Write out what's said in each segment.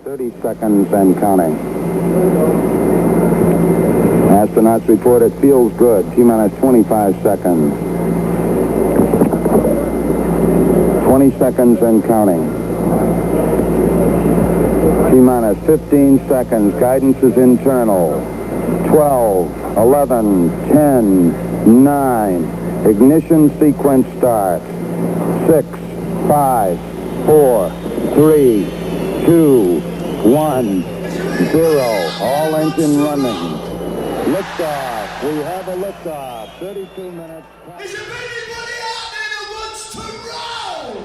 .30 seconds and counting. Astronauts report it feels good. T-minus 25 seconds. 20 seconds and counting. T-minus 15 seconds. Guidance is internal. 12, 11, 10, 9. Ignition sequence starts. 6, 5, 4, 3, 2, 1, 0. All engine running. Liftoff. We have a liftoff. 32 minutes. Is there anybody out there that wants to roll?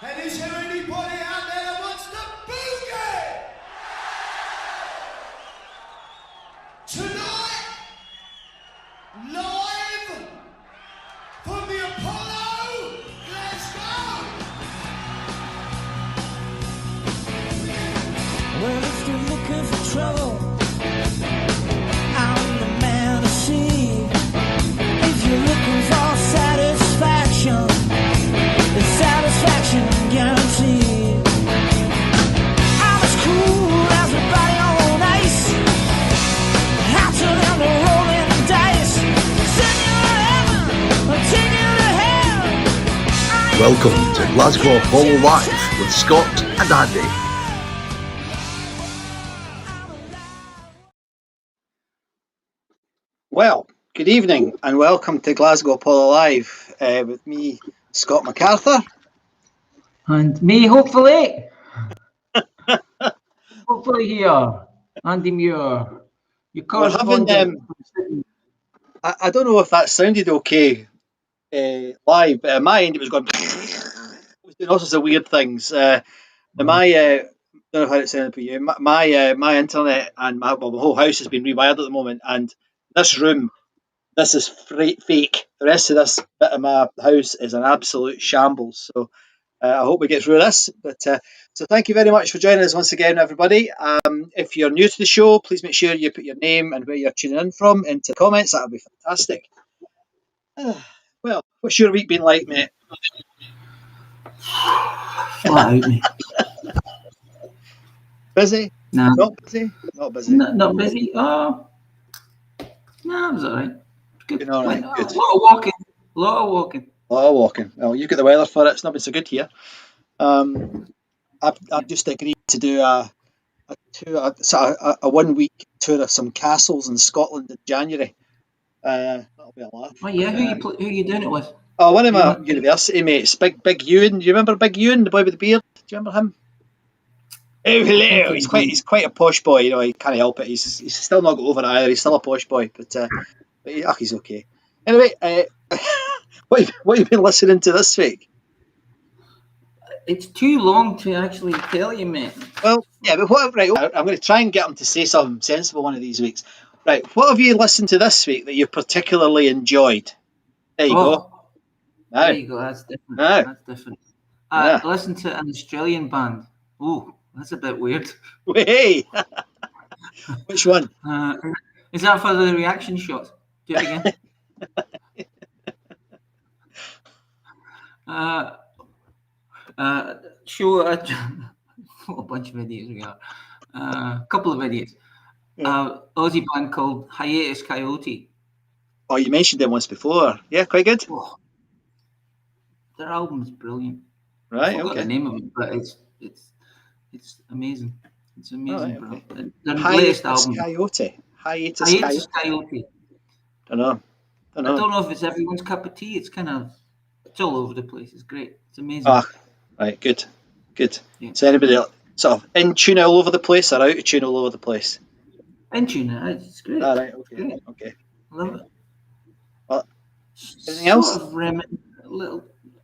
And is there anybody out there that wants to boogie? Tonight, live from the Apollo, Glasgow. Well, if you're looking for trouble, I'm the man to see. If you're looking for satisfaction, it's satisfaction guaranteed. I'm as cool as a body on ice, hotter than the rolling dice. Send you to heaven, or take you to hell. Welcome to Glasgow Apollo Live with Scott and Andy. Well, good evening and welcome to Glasgow Apollo Live with me, Scott MacArthur. And me, hopefully. Hopefully here, Andy Muir. Your correspondent. I don't know if that sounded okay live, but at my end it was going. It was doing all sorts of weird things. I don't know how it sounded for you. My internet and my whole house has been rewired at the moment, and this room, this is fake. The rest of this bit of my house is an absolute shambles. So I hope we get through this. But so thank you very much for joining us once again, everybody. If you're new to the show, please make sure you put your name and where you're tuning in from into the comments. That would be fantastic. Well, what's your week been like, mate? Flat out, mate. Busy? No. Not busy? Not busy. Not busy. Oh, no, it was all right. Good. You're all right. Good. A lot of walking. A lot of walking. Well, you've got the weather for it. It's not been so good here. I've just agreed to do a 1 week tour of some castles in Scotland in January. That'll be a laugh. Oh yeah, who are you doing it with? Oh, one of my university mates, Big Ewan. Do you remember Big Ewan, the boy with the beard? Do you remember him? Oh, hello. He's quite a posh boy. You know, he can't help it. He's still not got over it either. He's still a posh boy, but he's okay. Anyway, what have you been listening to this week? It's too long to actually tell you, mate. Well, yeah, but right, I'm going to try and get him to say something sensible one of these weeks. Right, what have you listened to this week that you particularly enjoyed? There you go. There you go. That's different. That's different. I listened to an Australian band. Ooh, that's a bit weird. Hey, which one? Is that for the reaction shot? Do it again. Show a bunch of idiots we are. A couple of idiots. Aussie band called Hiatus Coyote. Oh, you mentioned them once before. Yeah, quite good. Oh, their album's brilliant. Right, I forgot okay. the name of it, but it's amazing. It's amazing, right, okay. bro. Their latest album. Hiatus Coyote. Don't know. I don't know if it's everyone's cup of tea. It's all over the place. It's great. It's amazing. Ah, right, good. Yeah. So anybody else sort of in tune all over the place or out of tune all over the place? In tune, it's great. All right, okay, great. okay. I love it. Well, anything else? Sort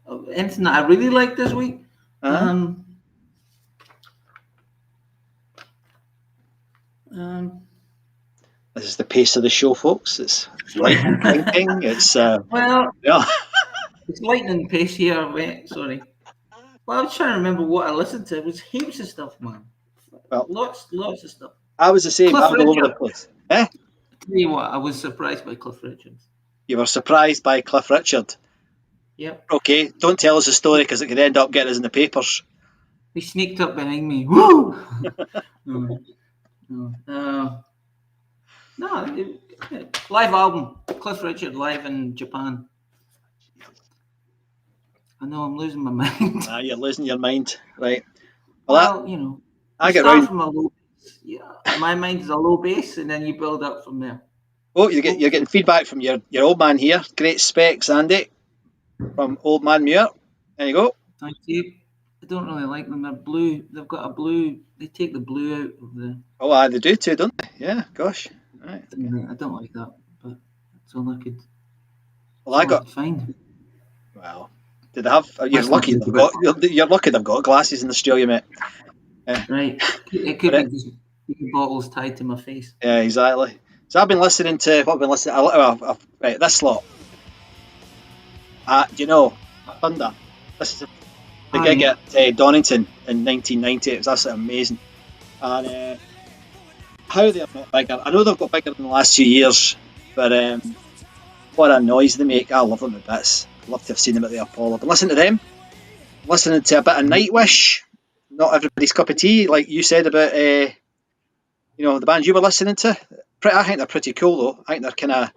of anything that I really liked this week. This is the pace of the show, folks. It's lightning clinking. It's it's lightning pace here, mate. Sorry. Well, I was trying to remember what I listened to. It was heaps of stuff, man. Well, lots of stuff. I was the same. I was all over the place. tell you what, I was surprised by Cliff Richards. You were surprised by Cliff Richard. Yep. Okay, don't tell us the story because it could end up getting us in the papers. He sneaked up behind me. Woo! No. Live album. Cliff Richard live in Japan. I know I'm losing my mind. You're losing your mind, right? Well, you know, I you get start round. from a low base. Yeah, my mind is a low base, and then you build up from there. Oh, you're getting feedback from your old man here. Great specs, Andy, from Old Man Muir. There you go. Thank you. I don't really like them. They're blue. They've got a blue. They take the blue out of the. Oh, they do too, don't they? Yeah, gosh. Right. Okay. I don't like that, but that's all I could. Well, I could find. Well, did they have? You're lucky. You're lucky they've got glasses in Australia, mate. Right. It could be just bottles tied to my face. Yeah, exactly. So I've been listening to what I've been listening. Right, this slot. Do you know Thunder? This is the gig at Donington in 1990. It was absolutely amazing. And how they're not bigger. I know they've got bigger in the last few years, but what a noise they make. I love them a bits. I'd love to have seen them at the Apollo. But listen to them. Listening to a bit of Nightwish. Not everybody's cup of tea, like you said about the bands you were listening to. I think they're pretty cool though. I think they're kind of,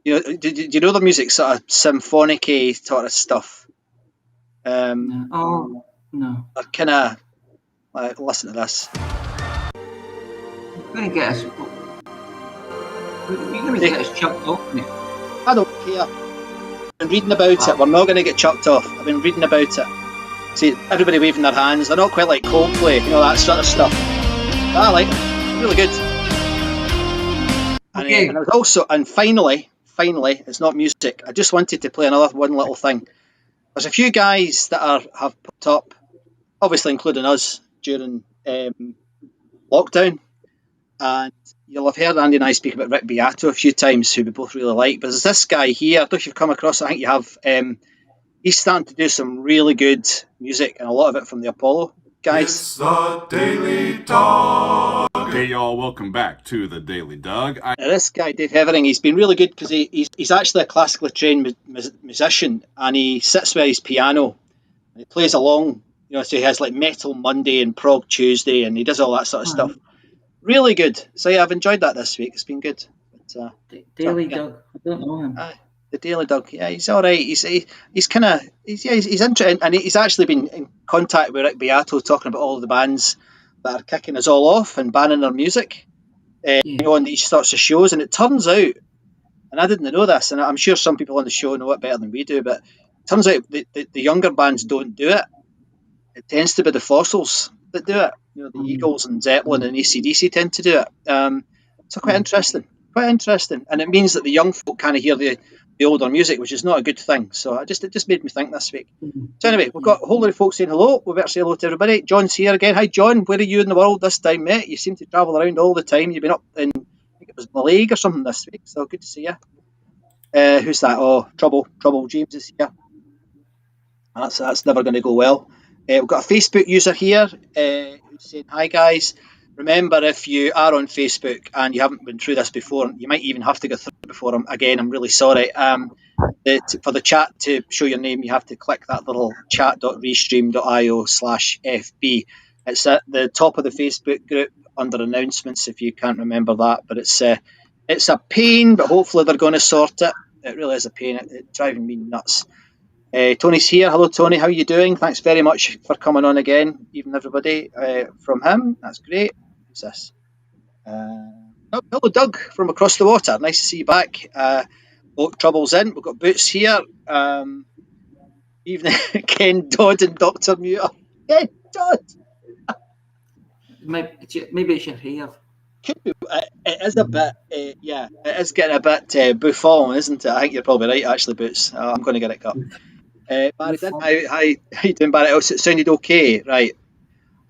do you know their music, sort of symphonic-y sort of stuff? No. Oh no. They're kind of like, listen to this. You're gonna get us. You're gonna get us chucked off, mate. I don't care. I've been reading about it. We're not going to get chucked off. I've been reading about it. See, everybody waving their hands. They're not quite like Coldplay, that sort of stuff. But I like them. Really good. Okay. And I was also, and finally, it's not music. I just wanted to play one little thing. There's a few guys that have popped up, obviously including us, during lockdown. And you'll have heard Andy and I speak about Rick Beato a few times, who we both really like. But there's this guy here, I don't know if you've come across it, I think you have. He's starting to do some really good music, and a lot of it from the Apollo guys. It's the Daily Dog. Hey y'all, welcome back to the Daily Dog. Now, this guy, Dave Hevering, he's been really good because he's actually a classically trained musician, and he sits with his piano and he plays along. So he has like Metal Monday and Prog Tuesday, and he does all that sort of stuff. Really good. So yeah, I've enjoyed that this week. It's been good. But, Daily Dog. I don't know him. The Daily Dog. Yeah, he's all right. He's interesting, and he's actually been in contact with Rick Beato, talking about all the bands that are kicking us all off and banning their music, on these sorts of shows. And it turns out, and I didn't know this, and I'm sure some people on the show know it better than we do, but it turns out the younger bands don't do it. It tends to be the Fossils that do it. The Eagles and Zeppelin and AC/DC tend to do it. So quite interesting, and it means that the young folk kind of hear the older music, which is not a good thing. So it just made me think this week. So anyway, we've got a whole lot of folks saying hello. We better say hello to everybody. John's here again. Hi John, where are you in the world this time, mate? You seem to travel around all the time. You've been up in, I think it was Malaysia or something this week, so good to see you. Who's that? Oh, Trouble James is here. That's never going to go well. We've got a Facebook user here who's saying, hi guys. Remember, if you are on Facebook and you haven't been through this before, you might even have to go through it before. Again, I'm really sorry. For the chat to show your name, you have to click that little chat.restream.io/FB. It's at the top of the Facebook group under announcements, if you can't remember that. But it's a pain, but hopefully they're going to sort it. It really is a pain. It's driving me nuts. Tony's here. Hello, Tony. How are you doing? Thanks very much for coming on again, even everybody from him. That's great. Who's this? Hello, Doug from across the water. Nice to see you back. Trouble's in. We've got Boots here. Evening, Ken Dodd and Dr. Muir. Ken Dodd. Maybe it's your hair. It is a bit, it is getting a bit bouffant, isn't it? I think you're probably right, actually, Boots. I'm going to get it cut. Barry, how you doing, Barry? Oh, it sounded okay, right?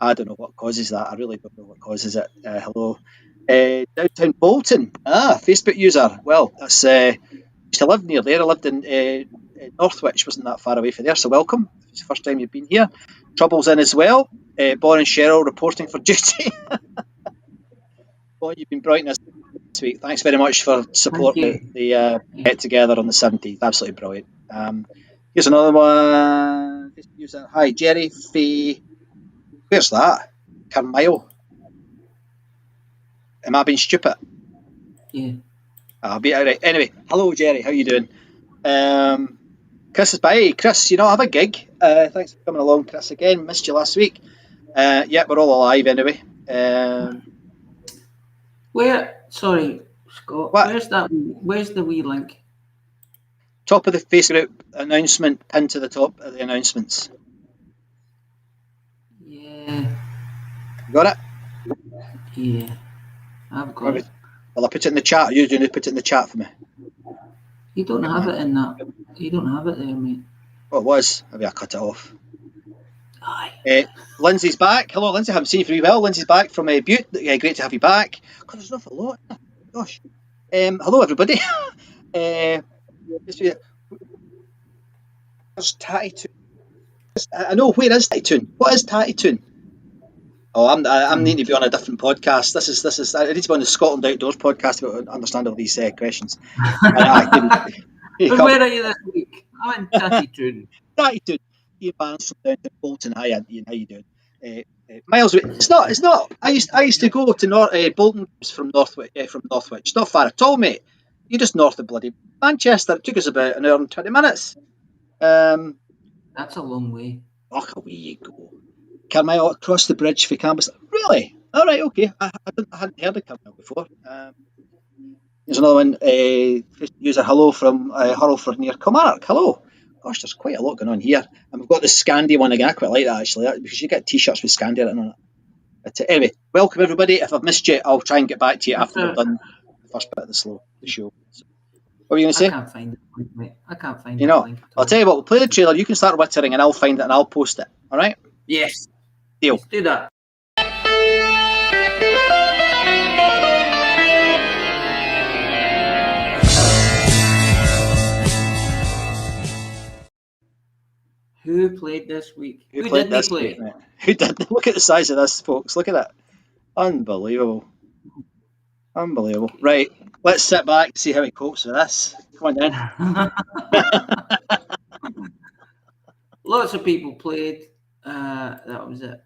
I don't know what causes that. I really don't know what causes it. Hello, downtown Bolton. Facebook user. Well, that's used to live near there. I lived in Northwich, wasn't that far away from there. So welcome. It's the first time you've been here. Trouble's in as well. Bon and Cheryl reporting for duty. Boy, you've been brightening us next week. Thanks very much for supporting the get together on the 17th. Absolutely brilliant. Here's another one. Hi, Jerry Fee. Where's that? Carmyle. Am I being stupid? Yeah. I'll be all right. Anyway, hello, Jerry. How you doing? Chris is by. Chris, I have a gig. Thanks for coming along, Chris. Again, missed you last week. Yeah, we're all alive anyway. Sorry, Scott. What? Where's the wee link? Top of the Facebook announcement, pinned to the top of the announcements. Yeah. You got it? Yeah. I've got it. Well, I put it in the chat. You're going to put it in the chat for me. You don't have it in that. You don't have it there, mate. Oh, it was. Maybe I cut it off. Aye. Lindsay's back. Hello, Lindsay. I haven't seen you for a wee while. Lindsay's back from Butte. Great to have you back. God, there's not a lot. Gosh. Hello, everybody. There's Tatty Toon. I know. Where is Tatty Toon? What is Tatty Toon? Oh, I'm needing to be on a different podcast. This is. I need to be on the Scotland Outdoors podcast to understand all these questions. Where are you this week? I'm in Tatty Toon. Tatty Toon. Ian Barnes from down to Bolton. Hi, Ian. How you doing? Miles. It's not. I used to go to Bolton from Northwich. It's not far at all, mate. You're just north of bloody Manchester. It took us about an hour and 20 minutes. That's a long way. Oh, away you go. Carmyle across the bridge for campus. Really? All right, okay. I hadn't heard of Carmyle before. There's another one. User hello from Hurlford near Kilmarnock. Hello. Gosh, there's quite a lot going on here. And we've got the Scandi one again. I quite like that, actually, because you get T-shirts with Scandi written on it. But anyway, welcome, everybody. If I've missed you, I'll try and get back to you after we've done the first bit of the show. So, what were you going to say? I can't find it, mate. I can't find it. I'll tell you what, we'll play the trailer. You can start wittering and I'll find it and I'll post it. All right? Yes. Deal. Let's do that. Who played this week? Who did they play? Week, who did? Look at the size of this, folks. Look at that. Unbelievable. Right. Let's sit back and see how he copes with this. Come on, then. Lots of people played. That was it.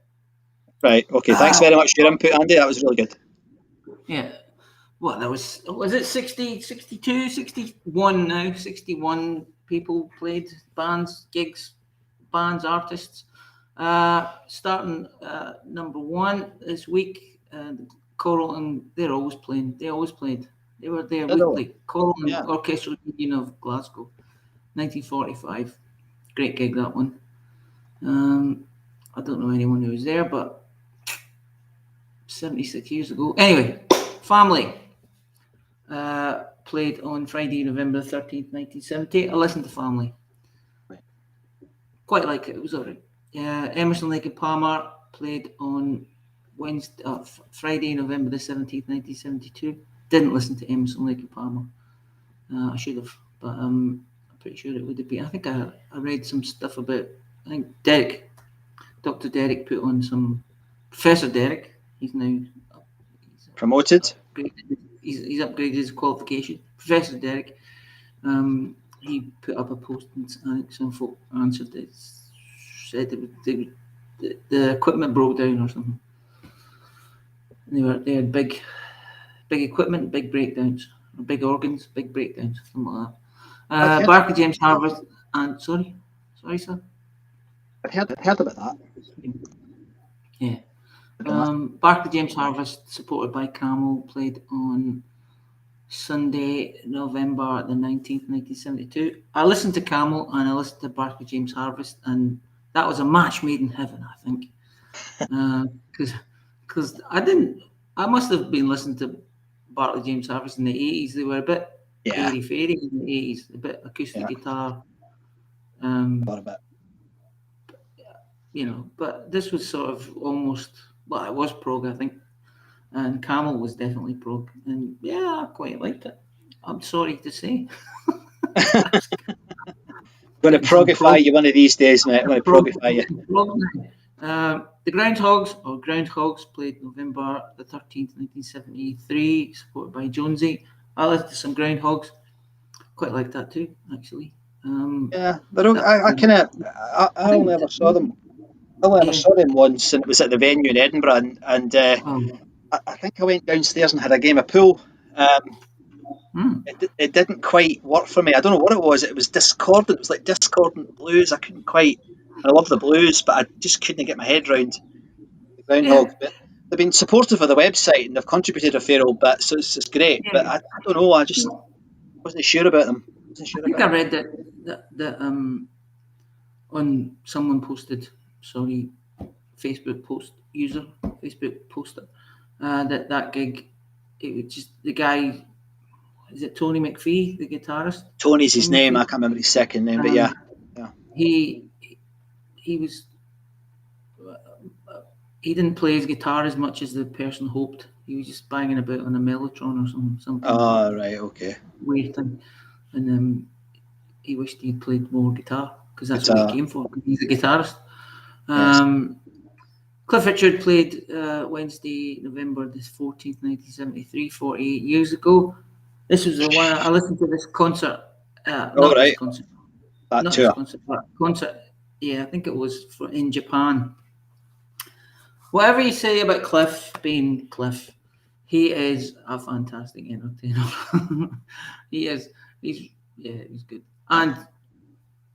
Right. Okay. Thanks very much for your input, Andy. That was really good. Yeah. Well, was it 60, 62, 61 now? 61 people played, bands, gigs, bands, artists. Starting number one this week, Choral, and they're always playing. They always played. They were there weekly. Choral and Orchestral Union of Glasgow, 1945. Great gig, that one. I don't know anyone who was there, but 76 years ago. Anyway, Family played on Friday, November 13th, 1970. I listened to Family. Quite like it. It was all right. Emerson, Lake and Palmer played on Friday, November the 17th, 1972. Didn't listen to Emerson, Lake and Palmer. I should have, but I'm pretty sure it would have been. I think I read some stuff about, I think Dr. Derek put on some, Professor Derek, he's now promoted. He's upgraded his qualification. Professor Derek, he put up a post and I think some folk answered it, said the equipment broke down or something. And they had big equipment, big breakdowns, or big organs, big breakdowns, something like that. Barclay James Harvest and sorry, sir. I've heard about that. Yeah. Barclay James Harvest, supported by Camel, played on Sunday, November the 19th, 1972. I listened to Camel and I listened to Barclay James Harvest, and that was a match made in heaven, I think. Because I must have been listening to Barclay James Harvest in the 80s. They were a bit airy-fairy in the 80s, a bit acoustic guitar. A bit. But this was sort of almost, well, it was prog, I think. And Camel was definitely prog. And yeah, I quite liked it. I'm sorry to say. I'm going to progify you one of these days, mate. I'm going to progify you. the Groundhogs played November the 13th, 1973, supported by Jonesy. I listened to some Groundhogs. Quite like that too, actually. Yeah, I only ever saw them. I only ever saw them once, and it was at the venue in Edinburgh, and I think I went downstairs and had a game of pool. It didn't quite work for me. I don't know what it was. It was discordant. It was like discordant blues. I couldn't quite. I love the blues, but I just couldn't get my head round the Groundhogs. But they've been supportive of the website and they've contributed a fair old bit, so it's great. But I don't know. I just wasn't sure about them. I think I read that on someone posted, Facebook poster, that gig, it was just the guy. Is it Tony McPhee, the guitarist? Tony's his name. I can't remember his second name, but yeah. He was. He didn't play his guitar as much as the person hoped. He was just banging about on a mellotron or something. Oh, right, okay. Weird thing, and he wished he'd played more guitar because that's what he came for. He's a guitarist. Yes. Cliff Richard played Wednesday, November the 14th, 1973, 48 years ago. This was the one I listened to this concert. This concert. Concert. Yeah, I think it was in Japan. Whatever you say about Cliff being Cliff, he is a fantastic entertainer. He is. He's good. And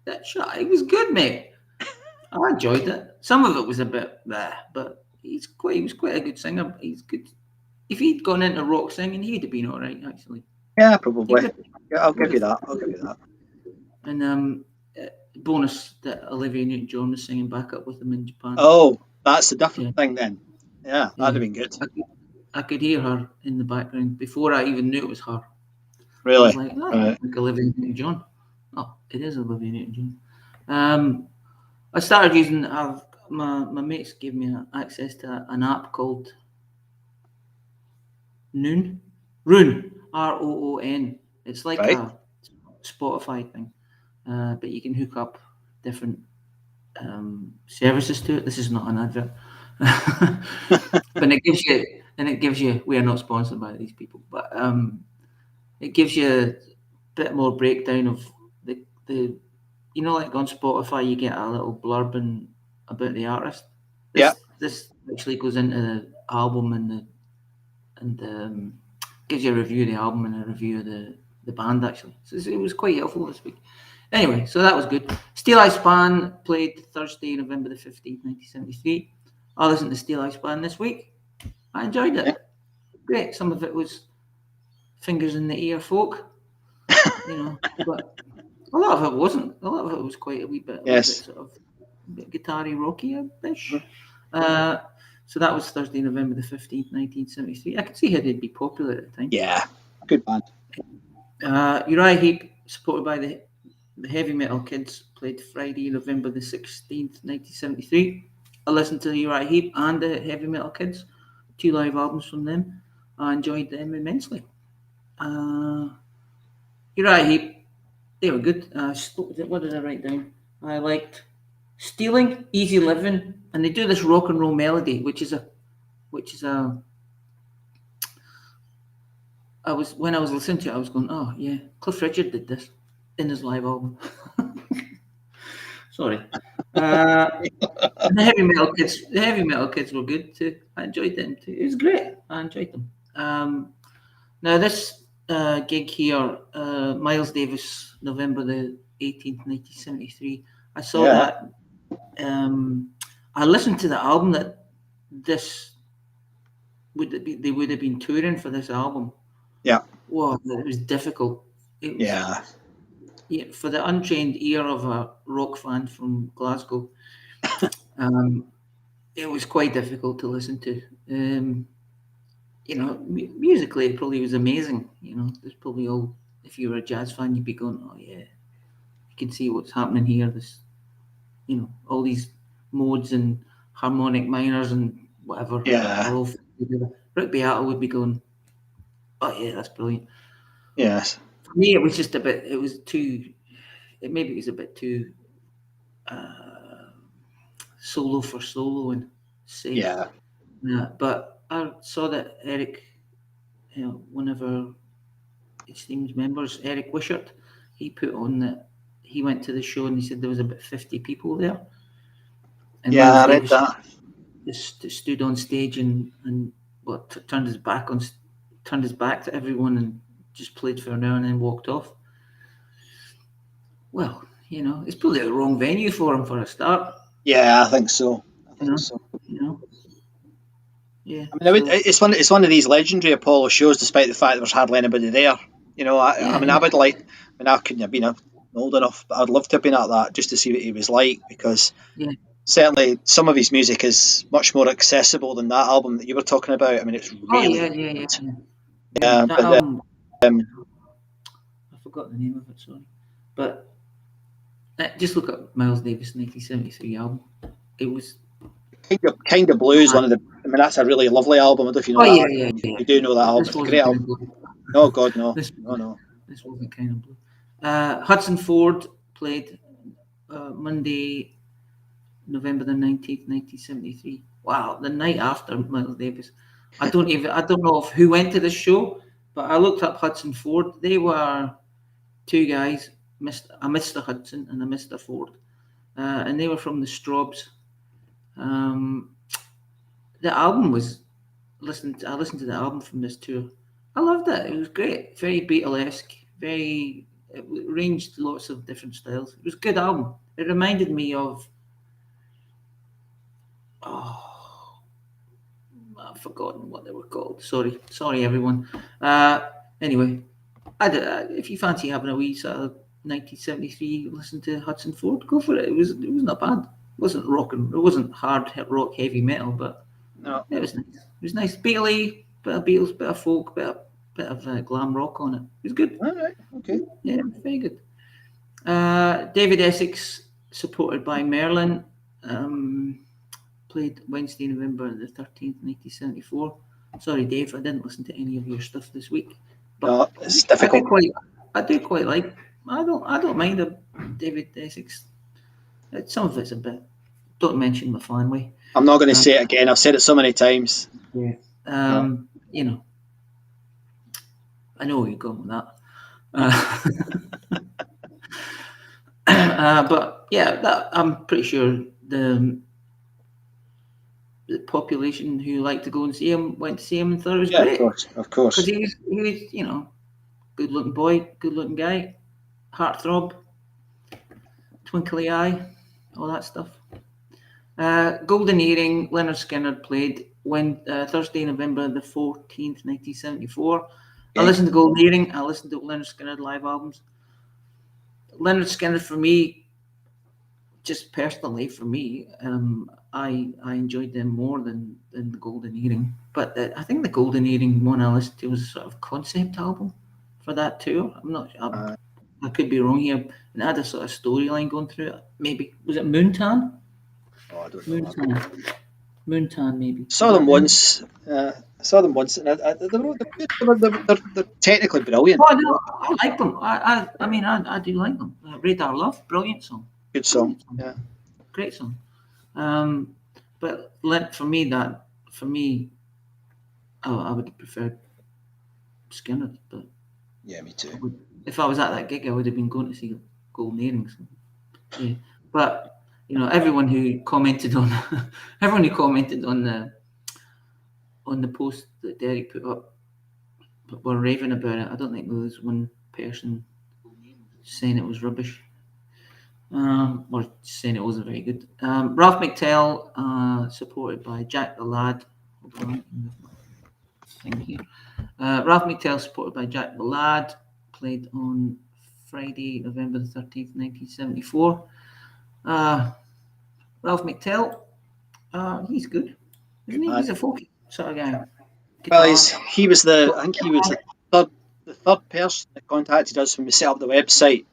that shot, it was good, mate. I enjoyed it. Some of it was a bit but he was quite a good singer. He's good. If he'd gone into rock singing, he'd have been all right, actually. Yeah, probably. Yeah, I'll give you that. And bonus that Olivia Newton-John was singing back up with him in Japan. Oh, that's a different thing then. Yeah, that'd have been good. I could hear her in the background before I even knew it was her. Really? I was like, like Olivia Newton-John. Oh, it is Olivia Newton-John. I started using. My mates gave me access to an app called Rune, ROON. It's like a Spotify thing, but you can hook up different services to it. This is not an advert, but it gives you. We are not sponsored by these people, but it gives you a bit more breakdown of the. You know, like on Spotify, you get a little blurb about the artist. This actually goes into the album and gives you a review of the album and a review of the band, actually. So it was quite helpful this week. Anyway, so that was good. Steel Eye Span played Thursday, November the 15th, 1973. I listened to Steel Eye Span this week. I enjoyed it. Yeah. Great. Some of it was fingers in the ear folk, but a lot of it wasn't. A lot of it was quite a wee bit, sort of guitar-y, rocky-ish. So that was Thursday, November the 15th, 1973. I could see how they'd be popular at the time. Yeah, good band. Uriah Heep, supported by the Heavy Metal Kids, played Friday, November the 16th, 1973. I listened to Uriah Heep and the Heavy Metal Kids, 2 live albums from them. I enjoyed them immensely. Uriah Heep, they were good. What did I write down? I liked Stealing, Easy Living, and they do this rock and roll melody, when I was listening to it, I was going, oh yeah, Cliff Richard did this in his live album. Sorry. The Heavy Metal Kids were good too. I enjoyed them too. It was great. I enjoyed them. Now this gig here, Miles Davis, November the 18th, 1973. I saw that. I listened to the album that they would have been touring for this album. Yeah. Wow, it was difficult. Yeah, for the untrained ear of a rock fan from Glasgow, it was quite difficult to listen to. Musically, it probably was amazing. There's probably if you were a jazz fan, you'd be going, oh yeah, you can see what's happening here. This, all these modes and harmonic minors and whatever. Yeah. Rick Beato would be going, oh yeah, that's brilliant. Yes. For me, it was just a bit. It was too. Maybe it was a bit too solo for soloing. safe. Yeah. But I saw that Eric, one of our esteemed members, Eric Wishart, he put on that he went to the show and he said there was about 50 people there. And Yeah, Miles I read Davis that. just stood on stage and turned his back to everyone and just played for an hour and then walked off. Well, it's probably the wrong venue for him for a start. Yeah, I think so. Yeah. I mean, it's one of these legendary Apollo shows, despite the fact there was hardly anybody there. I would like. I mean, I couldn't have been old enough, but I'd love to have been at that just to see what he was like, because certainly some of his music is much more accessible than that album that you were talking about. I mean, it's really yeah. That but album, I forgot the name of it. Sorry, but just look up Miles Davis 1973 album. It was kind of Blues. One of the. I mean, that's a really lovely album. I don't know if you know that. Yeah. You do know that album. This It's a wasn't great Kind album. of Blue. No, God, no. This wasn't Kind of Blue. Hudson Ford played Monday, November the 19th, 1973. Wow, the night after Miles Davis. I don't know who went to this show, but I looked up Hudson Ford. They were two guys, a Mr. Hudson and a Mr. Ford, and they were from the Strawbs. The album was I listened to the album from this tour. I loved it. It was great. Very Beatlesque. It ranged lots of different styles. It was a good album. It reminded me of I've forgotten what they were called. Sorry everyone. Anyway, if you fancy having a wee sort of 1973 listen to Hudson Ford, go for it. It was not bad. It wasn't it wasn't hard rock heavy metal, but no, it was nice. It was nice. Beatley, bit of Beatles, bit of folk, bit of glam rock on it. It was good. All right, okay. Yeah, very good. David Essex, supported by Merlin, played Wednesday, November the 13th, 1974. Sorry, Dave, I didn't listen to any of your stuff this week. But no, it's difficult. I do quite like. I don't mind the David Essex. Some of it's a bit. Don't mention my fan way. I'm not going to say it again. I've said it so many times. Yeah. I know where you're going with that. But yeah, I'm pretty sure the population who like to go and see him went to see him and thought it was great. Of course. Because he was, good looking boy, good looking guy, heartthrob, twinkly eye, all that stuff. Golden Earring, Leonard Skinner played Thursday, November the 14th, 1974. Okay. I listened to Golden Earring. I listened to Leonard Skinner live albums. Leonard Skinner, for me, just personally for me, I enjoyed them more than the Golden Earring. But I think the Golden Earring one I listened to was a sort of concept album for that tour. I'm not. I could be wrong here. And it had a sort of storyline going through it. Maybe was it Moontan? Oh, I don't know. Moontan, maybe. Saw them once, and they're technically brilliant. Oh, no, I like them. I do like them. Radar Love, brilliant song. Good song. Yeah, great song. But for me, I would have preferred Skinner. But yeah, me too. If I was at that gig, I would have been going to see Golden Earrings. Yeah, but. Everyone who commented on the post that Derek put up were raving about it. I don't think there was one person saying it was rubbish, or saying it wasn't very good. Ralph McTell, supported by Jack the Lad. Ralph McTell, supported by Jack the Lad, played on Friday, November the 13th, 1974. Ralph McTell, he's good, isn't he? He's a folky sort of guy. Well, he was the third person that contacted us when we set up the website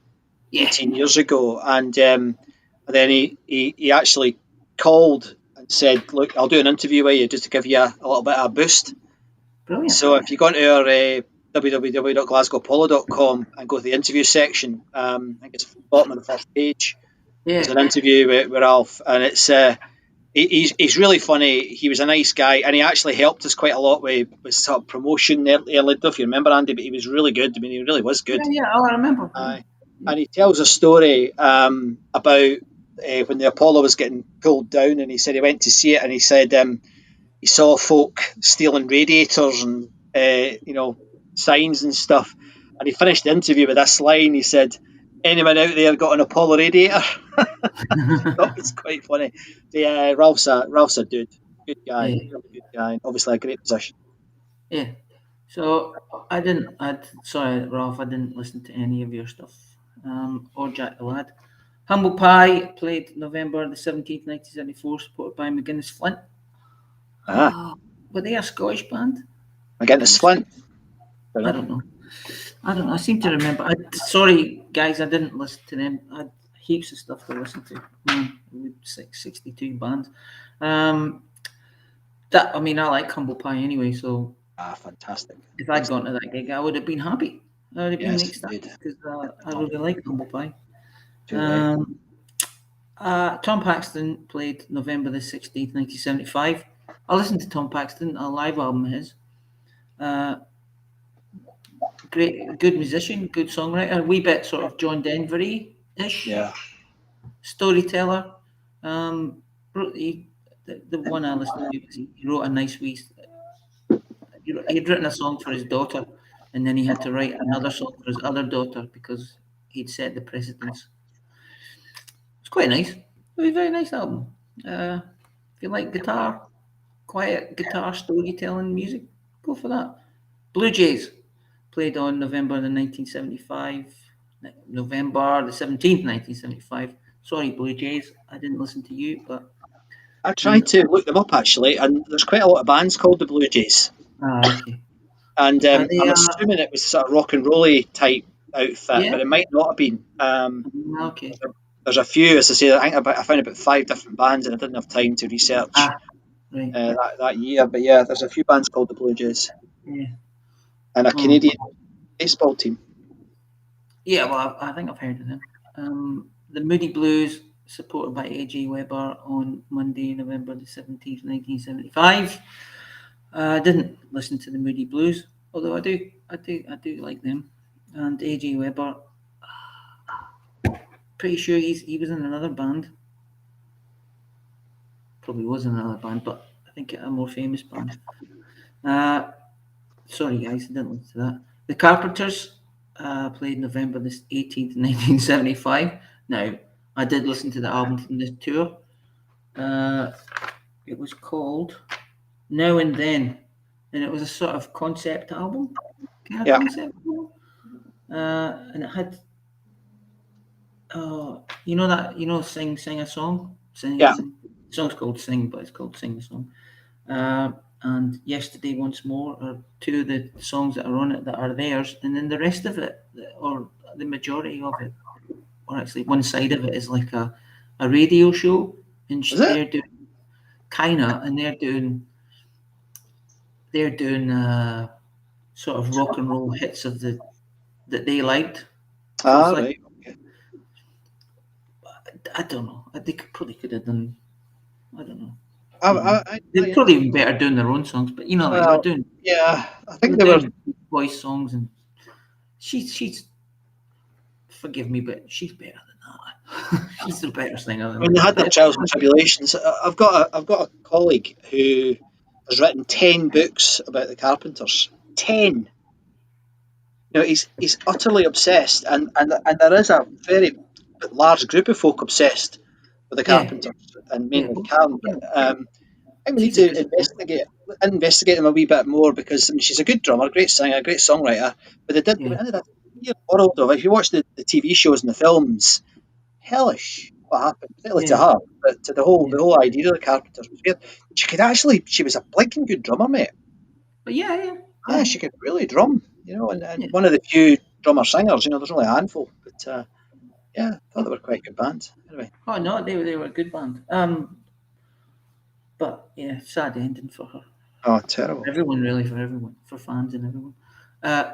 18 years ago, and then he actually called and said, "Look, I'll do an interview with you just to give you a little bit of a boost." Brilliant. So if you go into our www.glasgowpolo.com and go to the interview section, I think it's at the bottom of the first page. There's an interview with Ralph, and it's He's really funny. He was a nice guy, and he actually helped us quite a lot with sort of promotion early. I don't know if you remember, Andy, but he was really good. I mean, he really was good. Yeah, I remember. And he tells a story about when the Apollo was getting pulled down, and he said he went to see it, and he said he saw folk stealing radiators and signs and stuff. And he finished the interview with this line. He said, "Anyone out there got an Apollo radiator?" That was quite funny. Yeah, Ralph's a dude, good guy, Yeah. really good guy, and obviously a great position. Yeah. So sorry, Ralph, I didn't listen to any of your stuff. Or Jack the Lad. Humble Pie played November the 17th, 1974, supported by McGuinness Flint. Were they a Scottish band? McGuinness Flint. I don't know. I seem to remember. Sorry, guys, I didn't listen to them. I had heaps of stuff to listen to. 62 bands. I like Humble Pie anyway, so fantastic. If I'd gone to that gig, I would have been happy. I would have been ecstatic because I really like Humble Pie. Tom Paxton played November the 16th, 1975. I listened to Tom Paxton, a live album of his. Good musician, good songwriter, a wee bit sort of John Denver-y-ish. Yeah. Storyteller. The one I listened to, he wrote a nice wee. He'd written a song for his daughter, and then he had to write another song for his other daughter because he'd set the precedence. It's quite nice. It was a very nice album. If you like quiet guitar storytelling music, go for that. Blue Jays played on November the 17th, 1975. Sorry, Blue Jays, I didn't listen to you, but I tried to look them up actually, and there's quite a lot of bands called the Blue Jays. Okay. And I'm assuming it was sort of rock and rolly type outfit, but it might not have been. Okay. There's a few, as I say. I found about 5 different bands, and I didn't have time to research that year. But yeah, there's a few bands called the Blue Jays, and a Canadian baseball team. Yeah, well, I think I've heard of them. The Moody Blues, supported by A.J. Weber on Monday, November the 17th, 1975. I didn't listen to the Moody Blues, although I do like them. And A.J. Weber, pretty sure he was in another band. Probably was in another band, but I think a more famous band. Sorry guys, I didn't listen to that. The Carpenters played November the 18th, 1975. Now, I did listen to the album from this tour. It was called Now and Then, and it was a sort of concept album. Concept album. And it had, sing a song. The song's called Sing, but it's called Sing the Song. And Yesterday Once More are two of the songs that are on it that are theirs, and then the rest of it, or the majority of it, or actually one side of it is like a radio show, and they're doing sort of rock and roll hits that they liked. Right. Okay. I don't know. They probably could have done. I don't know. They're probably even better doing their own songs, but they're doing. Yeah, I think they were voice songs, and she's. Forgive me, but she's better than that. She's the better singer than. When they had their trials and tribulations, I've got a colleague who has written 10 books about the Carpenters. 10. He's utterly obsessed, and there is a very large group of folk obsessed with the Carpenters, and mainly Karen. I need to investigate them a wee bit more, because she's a good drummer, great singer, great songwriter. But they did into that weird world of, if you watch the TV shows and the films, hellish what happened, particularly to her, but to the whole idea of the Carpenters was weird. She was a blinking good drummer, mate. But she could really drum, and one of the few drummer singers. There's only a handful, but I thought they were quite a good band. Anyway. Oh no, they were a good band. But sad ending for her. Oh, terrible. For everyone, for fans and everyone.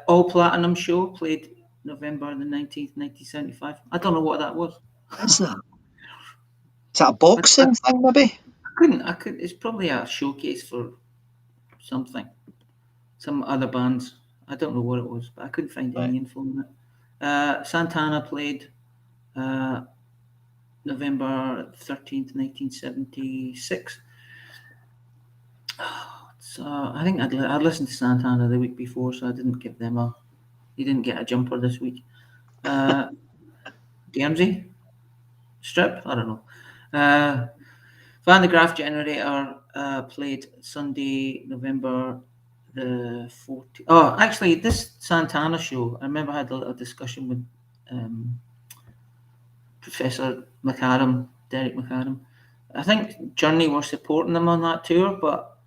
All Platinum Show played November the 19th, 1975. I don't know what that was. Is that a boxing thing, maybe? couldn't. It's probably a showcase for something. Some other bands. I don't know what it was, but I couldn't find any info on it. Santana played November 13th, 1976. So I think I'd listened to Santana the week before, so I didn't give them he didn't get a jumper this week. Guernsey? Strip? I don't know. Van de Graaff Generator played Sunday, November the 14th. Oh, actually, this Santana show, I remember I had a little discussion with Professor McAdam, Derek McAdam. I think Journey were supporting them on that tour, but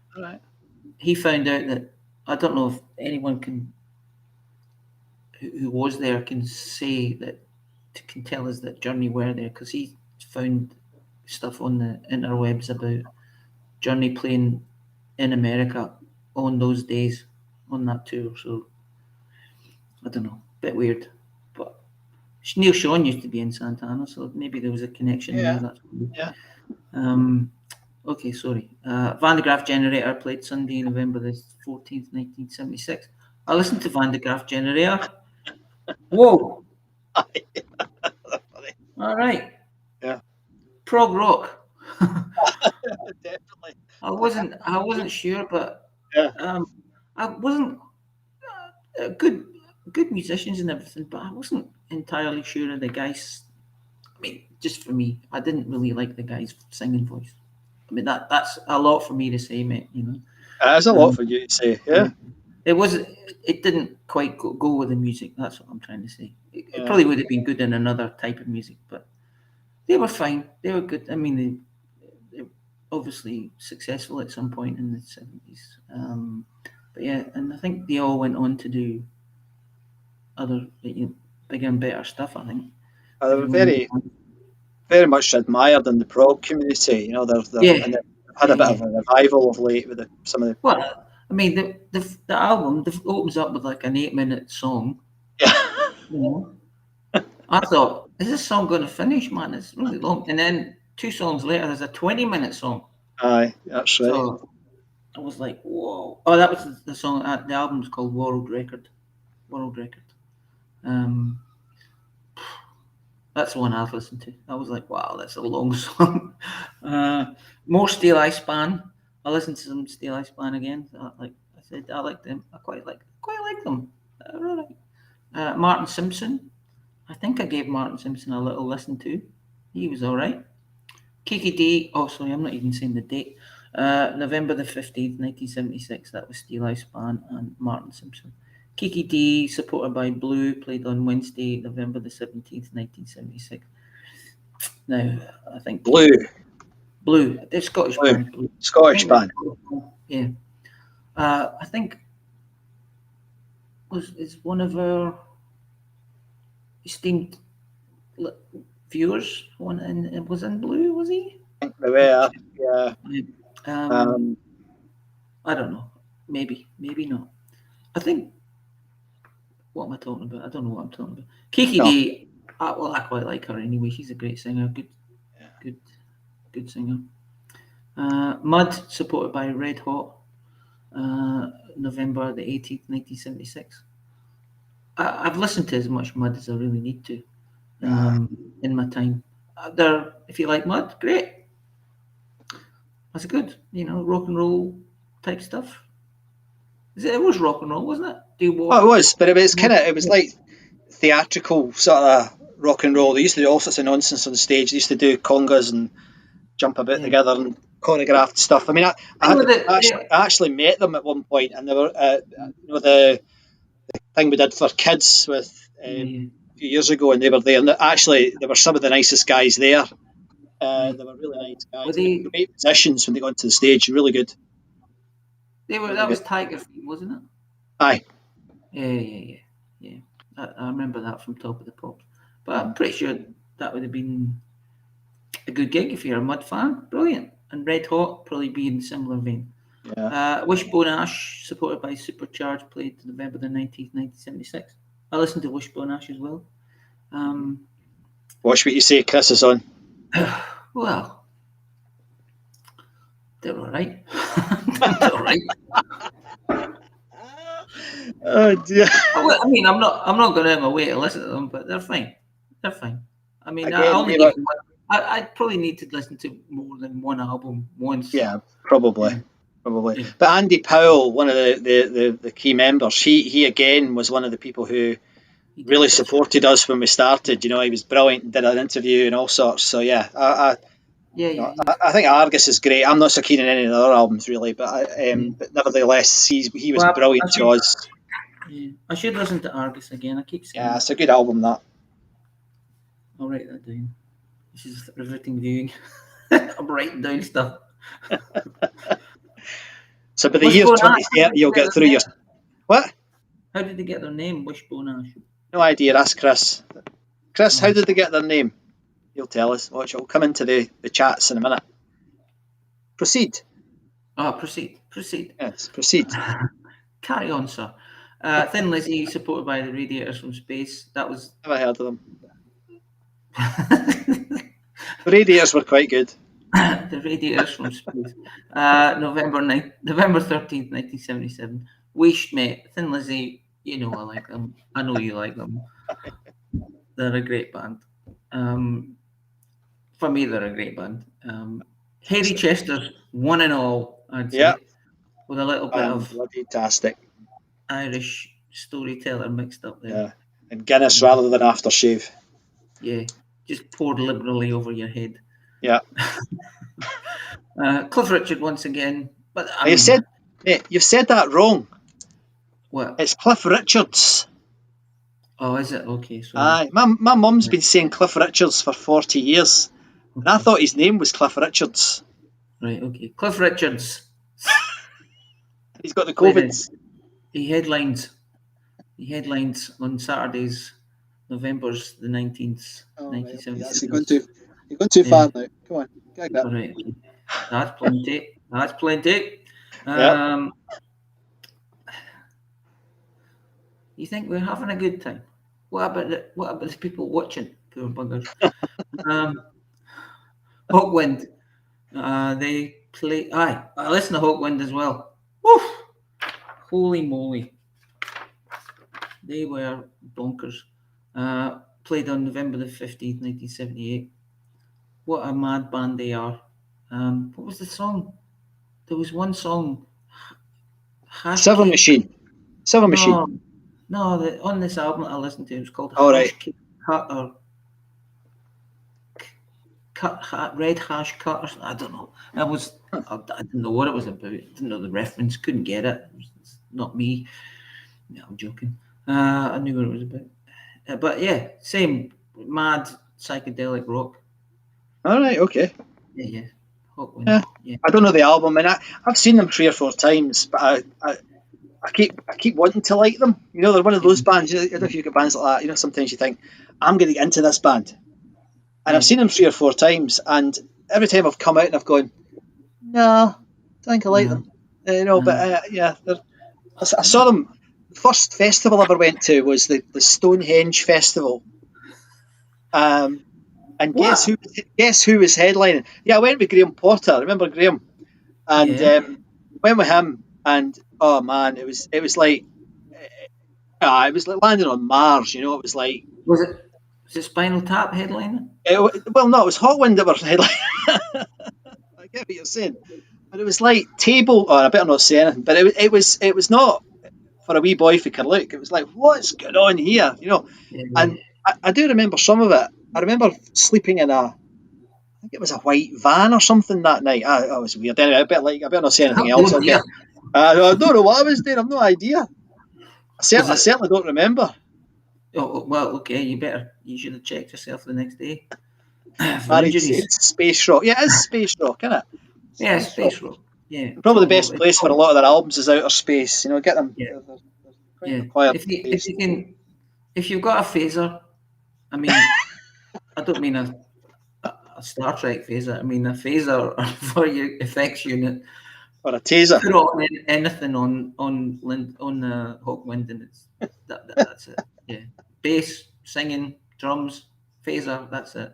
he found out that, I don't know if anyone who was there can say that, can tell us that Journey were there, because he found stuff on the interwebs about Journey playing in America on those days on that tour. So I don't know, bit weird. But Neil Sean used to be in Santana, so maybe there was a connection there. That's okay, sorry. Van de Graaff Generator played Sunday, November the 14th, 1976. I listened to Van de Graaff Generator. Whoa! All right. Yeah. Prog rock. Definitely. I wasn't sure, but I wasn't good musicians and everything, but I wasn't entirely sure of the guys. I mean, just for me, I didn't really like the guy's singing voice. I mean, that's a lot for me to say, mate. You know, That's a lot for you to say. Yeah. It didn't quite go with the music. That's what I'm trying to say. It probably would have been good in another type of music, but they were fine. They were good. I mean, they obviously successful at some point in the 70s. But yeah, and I think they all went on to do other bigger and better stuff, I think. They were very, very much admired in the prog community. You know, they've had a bit of a revival of late with some of the. Well, I mean, the album opens up with like an 8-minute song. Yeah. You know? I thought, is this song going to finish, man? It's really long. And then 2 songs later, there's a 20-minute song. Aye, that's right. So I was like, whoa. Oh, that was the song. The album's called World Record. World Record. That's the one I've listened to. I was like, wow, that's a long song. More Steel Eye Span. I listened to some Steel Eye Span again. Like I said, I like them. I quite like them. Really. Martin Simpson. I think I gave Martin Simpson a little listen to. He was all right. Kikki Dee. Oh, sorry, I'm not even saying the date. November the 15th, 1976. That was Steel Eye Span and Martin Simpson. Kikki Dee, supported by Blue, played on Wednesday, November the 17th, 1976. Now, I think Blue, the Scottish band. Blue. Scottish band. Yeah. I think is one of our esteemed viewers was in Blue, was he? I think they were, yeah. I don't know. Maybe not. I think. What am I talking about? I don't know what I'm talking about. Kikki Dee. I quite like her anyway. She's a great singer. Good singer. Mud, supported by Red Hot. November the 18th, 1976. I've listened to as much Mud as I really need to in my time. If you like Mud, great. That's good. Rock and roll type stuff. It was rock and roll, wasn't it? It was, but it was like theatrical sort of rock and roll. They used to do all sorts of nonsense on stage. They used to do congas and jump a bit together and choreographed stuff. I mean, I actually met them at one point, and they were, the thing we did for kids with a few years ago, and they were there. And they were some of the nicest guys there. They were really nice guys. They were great musicians when they got onto the stage. Really good. That was Tiger Feet, wasn't it? Aye. Yeah. I remember that from Top of the Pops. But I'm pretty sure that would have been a good gig if you're a Mud fan. Brilliant. And Red Hot probably be in a similar vein. Yeah. Wishbone Ash, supported by Supercharged, played November the 19th, 1976. I listened to Wishbone Ash as well. Watch what you say, Chris is on. Well, They're all right. They're all right. Oh dear. I mean, I'm not going out of my way to listen to them, but they're fine. They're fine. I mean, I Again, only they were- need one. I'd probably need to listen to more than one album once. Yeah, probably. Yeah. Probably. Yeah. But Andy Powell, one of the key members, he again was one of the people who He did really this. supported us when we started. You know, he was brilliant, did an interview and all sorts. So yeah, Yeah. I think Argus is great. I'm not so keen on any of the other albums really, but but nevertheless, he was Well, brilliant to us. Yeah. I should listen to Argus again. I keep saying Yeah, it's a good album that. I'll write that down. This is riveting viewing. I'm writing down stuff. So by the Wishbone year Ash, 2030, you'll get through your what? How did they get their name? Wishbone Ash. No idea. Ask Chris. Chris, how did they get their name? He'll tell us. Watch, it'll come into the chats in a minute. Proceed. Proceed. Yes, proceed. Carry on, sir. Thin Lizzy, supported by the Radiators from Space. That was. Never heard of them. The Radiators were quite good. The Radiators from Space. November 13th, 1977. Wished, mate. Thin Lizzy, you know I like them. I know you like them. They're a great band. For me, they're a great band. Harry Chester's one and all, I'd say. Yeah. With a little bit of Bloody-tastic. Irish storyteller mixed up there. Yeah. And Guinness rather than aftershave. Yeah. Just poured liberally over your head. Yeah. Cliff Richard once again. But You've said that wrong. What? It's Cliff Richards. Oh, is it? Okay. So Aye. My mum's been saying Cliff Richards for 40 years. And I thought his name was Cliff Richards. Right, okay. Cliff Richards. He's got the COVID. He headlines on Saturdays, November's the 19th, 1976. You've gone too far now. Come on, gag that. All right, okay. That's plenty. That's plenty. Yep. You think we're having a good time? What about the people watching? Poor buggers. Hawkwind. They play. Aye, I listen to Hawkwind as well. Woof! Holy moly! They were bonkers. Played on November the 15th, 1978. What a mad band they are. What was the song? There was one song. Silver Machine. No, on this album I listened to, it was called Right. Red Hash Cut, or something. I don't know. I didn't know what it was about. Didn't know the reference. Couldn't get it. It's not me. No, I'm joking. I knew what it was about. But yeah, same mad psychedelic rock. All right, okay. Yeah. Hawkwind. Yeah. Yeah. I don't know the album, and I've seen them 3 or 4 times, but I keep wanting to like them. You know, they're one of those bands. I don't know if you've got bands like that. You know, sometimes you think, I'm going to get into this band. And I've seen them 3 or 4 times, and every time I've come out and I've gone, no, I think I like them. But yeah, I saw them. The first festival I ever went to was the Stonehenge Festival. And guess who was headlining? Yeah, I went with Graham Potter. I remember Graham, and went with him. And oh man, it was like it was like landing on Mars. You know, it was like. Was it Spinal Tap headlining? Well, no, it was Hawkwind that were headlining. I get what you're saying, but it was like table. Oh, I better not say anything. But it was not for a wee boy for Carluke. It was like, what's going on here? You know, and I do remember some of it. I remember sleeping in I think it was a white van or something that night. It was weird. Anyway, I better not say anything else. I don't know what I was doing. I've no idea. I certainly don't remember. Oh well, okay. You should have checked yourself the next day. It's space rock. Yeah, it's space rock, isn't it? Yeah, space rock. Yeah, probably the best place for a lot of their albums is outer space. You know, get them. Yeah. If you've got a phaser, I mean, I don't mean a Star Trek phaser. I mean a phaser for your effects unit. Or a taser. Put on anything on Hawkwind, and that's it. Yeah, bass, singing, drums, phaser. That's it.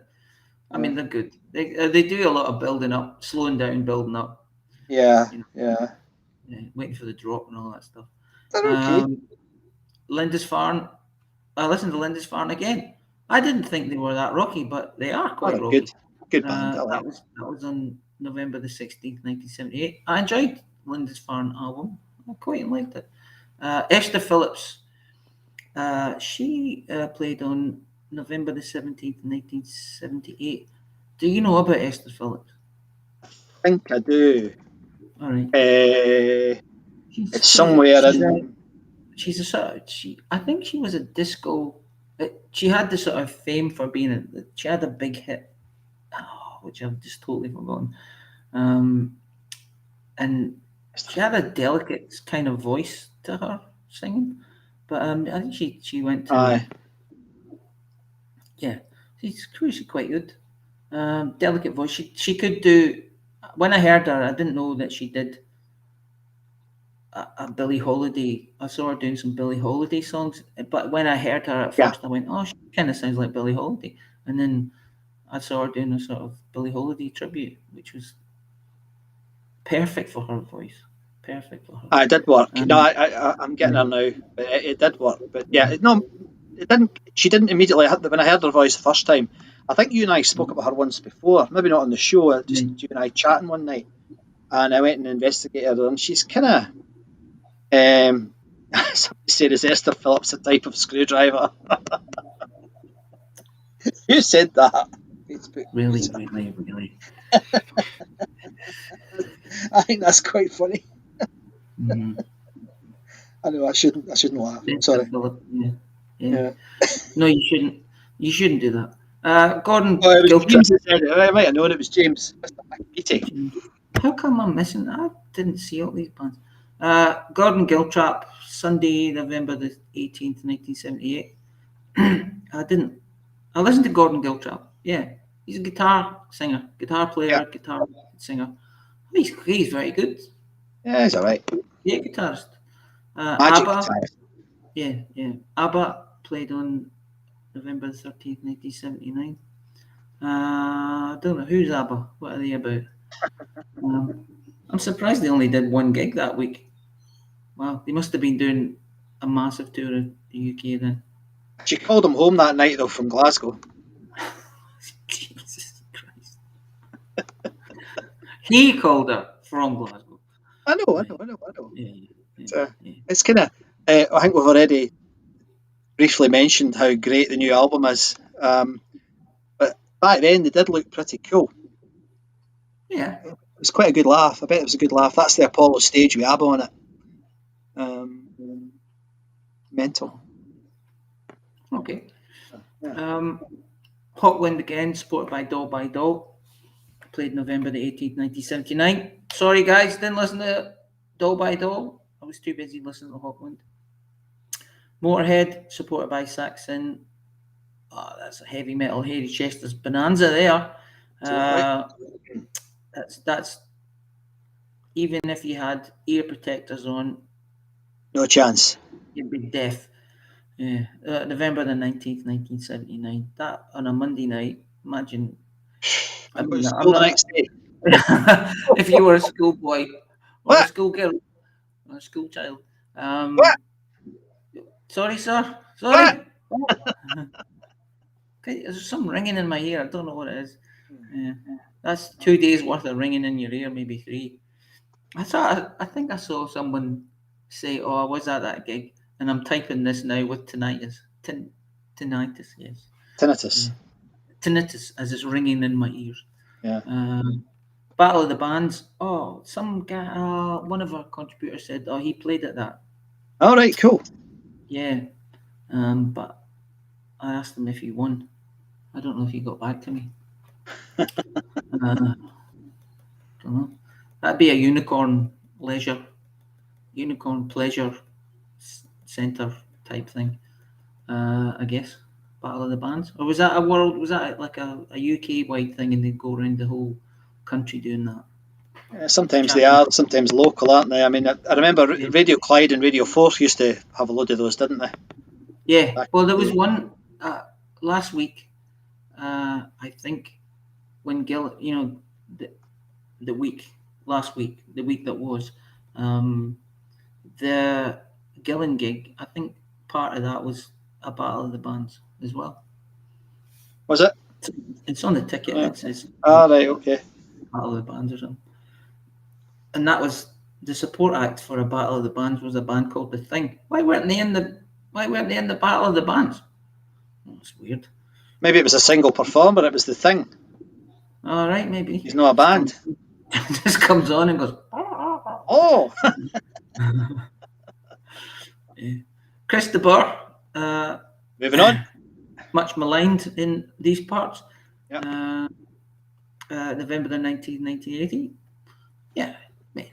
I mean, they're good. They do a lot of building up, slowing down, building up. Yeah, You know. yeah. Waiting for the drop and all that stuff. They're okay. Lindisfarne. I listened to Lindisfarne again. I didn't think they were that rocky, but they are quite They're rocky. good band. I like. That was on November the 16th, 1978. I enjoyed Lindisfarne album. I quite liked it. Esther Phillips. She played on November the 17th, 1978. Do you know about Esther Phillips? I think I do. All right. It's somewhere in. She's a sort of, I think she was a disco. She had the sort of fame for being she had a big hit, which I've just totally forgotten. And she had a delicate kind of voice to her singing, but I think she went to. Aye. Yeah, she's quite good. Delicate voice. She could do. When I heard her, I didn't know that she did a Billie Holiday. I saw her doing some Billie Holiday songs, but when I heard her at first, I went, "Oh, she kind of sounds like Billie Holiday." And then I saw her doing a sort of Billie Holiday tribute, which was perfect for her voice. Perfect for her. It did work. No, I'm getting her now, but it did work. But yeah, it didn't. She didn't immediately. When I heard her voice the first time, I think you and I spoke about her once before. Maybe not on the show. Just you and I chatting one night, and I went and investigated her, and she's kind of. Somebody said, "Is Esther Phillips a type of screwdriver?" Who said that? Facebook. Really. I think that's quite funny. Mm-hmm. I know I shouldn't laugh. Sorry. Yeah. No, you shouldn't do that. Gordon. Oh, it was James that said it. I might have known it was James. Pettin. How come I'm missing? I didn't see all these bands. Gordon Giltrap, Sunday, November the 18th, 1978. I listened to Gordon Giltrap. Yeah, he's a guitar player, guitar singer. He's very good. Yeah, he's all right. Yeah, guitarist. Magic ABBA. guitarist. Yeah. ABBA played on November the 13th, 1979. I don't know who's ABBA. What are they about? I'm surprised they only did one gig that week. Wow, they must have been doing a massive tour of the UK then. She called him home that night though from Glasgow. Jesus Christ. He called her from Glasgow. I know. Yeah. It's kind of. I think we've already briefly mentioned how great the new album is, but back then they did look pretty cool. Yeah. It was quite a good laugh. I bet it was a good laugh. That's the Apollo stage with ABBA on it. Mental. Okay. Hot Wind again, supported by Doll. Played November the 18th, 1979. Sorry, guys, didn't listen to Doll by Doll. I was too busy listening to Hot Wind. Motorhead, supported by Saxon. Oh, that's a heavy metal, Hairy Chester's bonanza there. That's even if you had ear protectors on, No chance. you'd be deaf. Yeah, November the 19th, 1979. That on a Monday night. Imagine. The next day. If you were a schoolboy or What? a schoolgirl or a school child. What? Sorry, sir. Sorry. Okay, there's some ringing in my ear. I don't know what it is. Yeah. That's 2 days worth of ringing in your ear, maybe 3. I think I saw someone say, "Oh, I was at that gig," and I'm typing this now with tinnitus. Tinnitus, yes. Tinnitus. Yeah. Tinnitus as it's ringing in my ears. Yeah. Battle of the Bands. Oh, some guy, one of our contributors said, "Oh, he played at that." All right, cool. Yeah, but I asked him if he won. I don't know if he got back to me. Don't know. That'd be a Unicorn Pleasure Centre type thing, I guess. Battle of the Bands, or was that a world? Was that like a UK wide thing, and they'd go around the whole country doing that? Sometimes they are, sometimes local, aren't they? I mean, I remember Radio Clyde and Radio 4 used to have a load of those, didn't they? Yeah. Well, there was one last week. I think when the week last week, the week that was, the Gillen gig, I think part of that was a battle of the bands as well. Was it? It's on the ticket. Yeah. It says Right, okay. Battle of the Bands or something. And that was the support act for a Battle of the Bands was a band called The Thing. Why weren't they in the Battle of the Bands? Oh, that's weird. Maybe it was a single performer. It was The Thing. All right, maybe. He's not a band. Just comes on and goes. Oh. Yeah. Chris de Burgh, Moving on. much maligned in these parts. Yep. November the 19th, 1980. Yeah, man.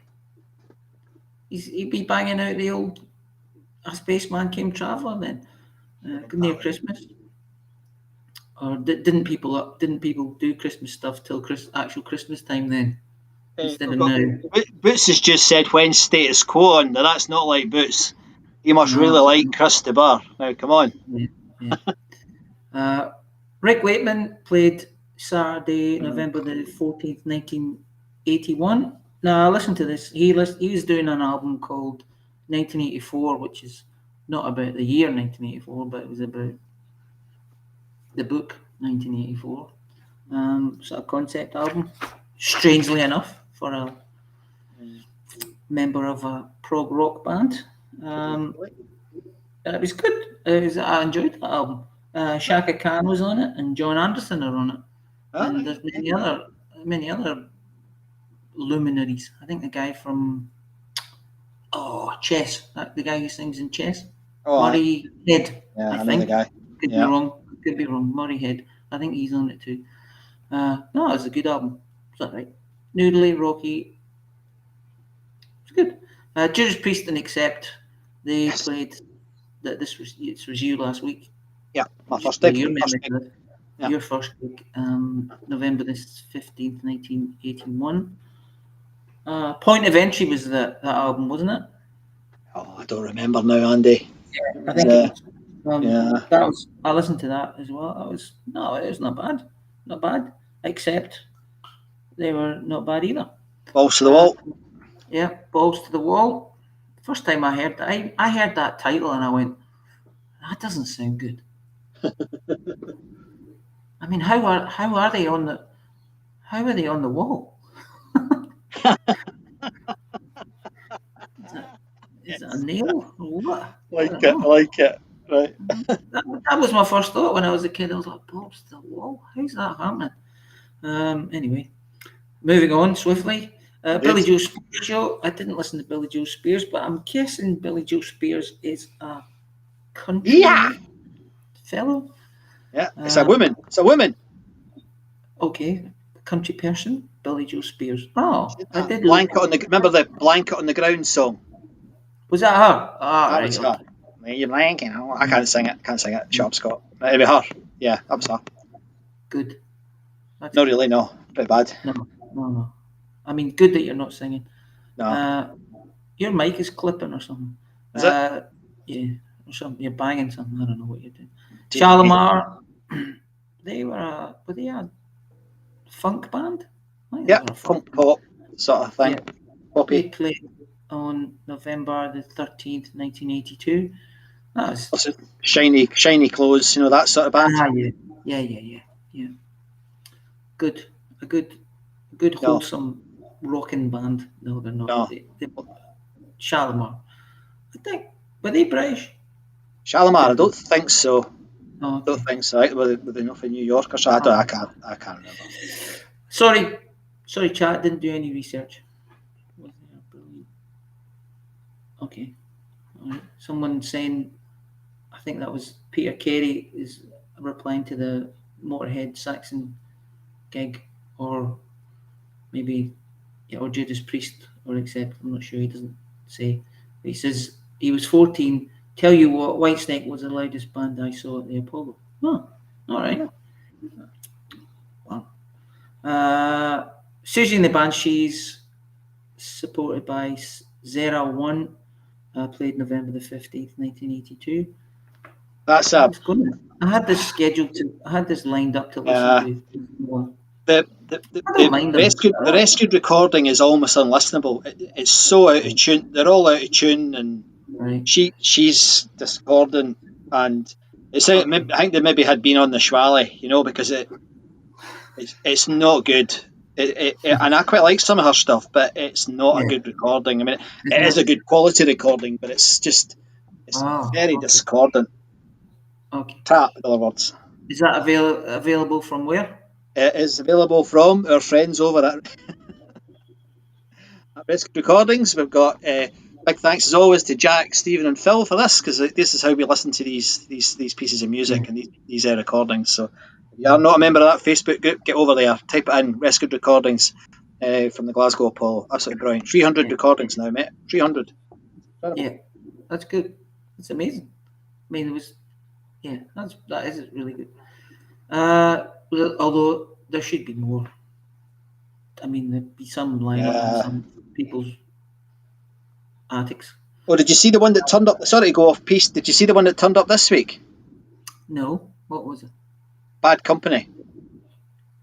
He'd be banging out the old A Spaceman Came Traveller then, near Christmas. Or didn't people do Christmas stuff till actual Christmas time then? Instead of now. Boots has just said when Status Quo on. Now that's not like Boots. He must really like Chris de Burgh. Now, come on. Yeah. Rick Wakeman played Saturday, November the 14th, 1981. Now, listen to this. He was doing an album called 1984, which is not about the year 1984, but it was about the book 1984. Sort of concept album. Strangely enough, for a member of a prog rock band. It was good. I enjoyed that album. Shaka Khan was on it, and John Anderson are on it, and there's many other luminaries. I think the guy from Chess, the guy who sings in Chess, Murray Head. Yeah, I know think. the guy. Could be wrong. Murray Head. I think he's on it too. No, it was a good album. It's all right. Noodly, rocky. It's good. Judas Priest and Accept. They played. This was you last week. Yeah, my first gig. Your first gig, November the 15th, 1981. Point of Entry was that album, wasn't it? Oh, I don't remember now, Andy. Yeah, I think it was. That was. I listened to that as well. It was not bad. Not bad. Except they were not bad either. Balls to the wall. Yeah, Balls to the Wall. First time I heard that, I heard that title and I went, that doesn't sound good. I mean, how are they on the wall? Is it a nail or what? I like it. Right. That was my first thought when I was a kid. I was like, Balls to the Wall? How's that happening? Anyway, moving on swiftly. Billy Joe Spears show. I didn't listen to Billy Joe Spears, but I'm guessing Billy Joe Spears is a country fellow. Yeah, it's a woman. It's a woman. Okay, country person, Billy Joe Spears. Oh, I did. Remember the Blanket on the Ground song? Was that her? That was her. You're blanking. I can't sing it. Shut up, Scott. It'll be her. Yeah, that was her. Good. Not really, no. Pretty bad. No. I mean, good that you're not singing. No. Your mic is clipping or something. Is it? Yeah, or something. You're banging something. I don't know what you're doing. Shalimar, they were a funk band? Yeah, funk pop sort of thing. Yeah. Poppy. They played on November the 13th, 1982. That was Also, shiny clothes, that sort of band. Yeah. Good. A good wholesome rocking band. No, they're not. No. They Shalimar. I think, were they British? Shalimar, I don't think so. Oh, I don't think so. Were they not from New York or so? I can't remember. Sorry, chat. Didn't do any research. Okay. All right. Someone saying, I think that was Peter Carey is replying to the Motorhead Saxon gig, or maybe or Judas Priest or Accept. I'm not sure. He doesn't say. He says he was 14. Tell you what, Whitesnake was the loudest band I saw at the Apollo. Oh, all right. Wow. Susie and the Banshees, supported by Zera One, played November the 15th, 1982. That's I had this lined up to listen to. don't mind them. The rescued recording is almost unlistenable. It's so out of tune. They're all out of tune, and Right. she's discordant, and I think they maybe had been on the Schwally, because it's not good. And I quite like some of her stuff, but it's not a good recording. I mean, it is a good quality recording, but it's very discordant. Okay. Crap, in other words. Is that available from where? It is available from our friends over at Risk Recordings. We've got big thanks as always to Jack, Stephen, and Phil for this, because this is how we listen to these pieces of music and these recordings. So if you are not a member of that Facebook group, get over there, type it in, Rescued Recordings from the Glasgow Apollo. Absolutely brilliant. 300 recordings now, mate. 300. Incredible. Yeah, that's good. That's amazing. I mean, that is really good. Although there should be more. I mean, there'd be some lineup on some people's attics. Oh, did you see the one that turned up? Sorry to go off piece. Did you see the one that turned up this week? No, what was it? Bad Company.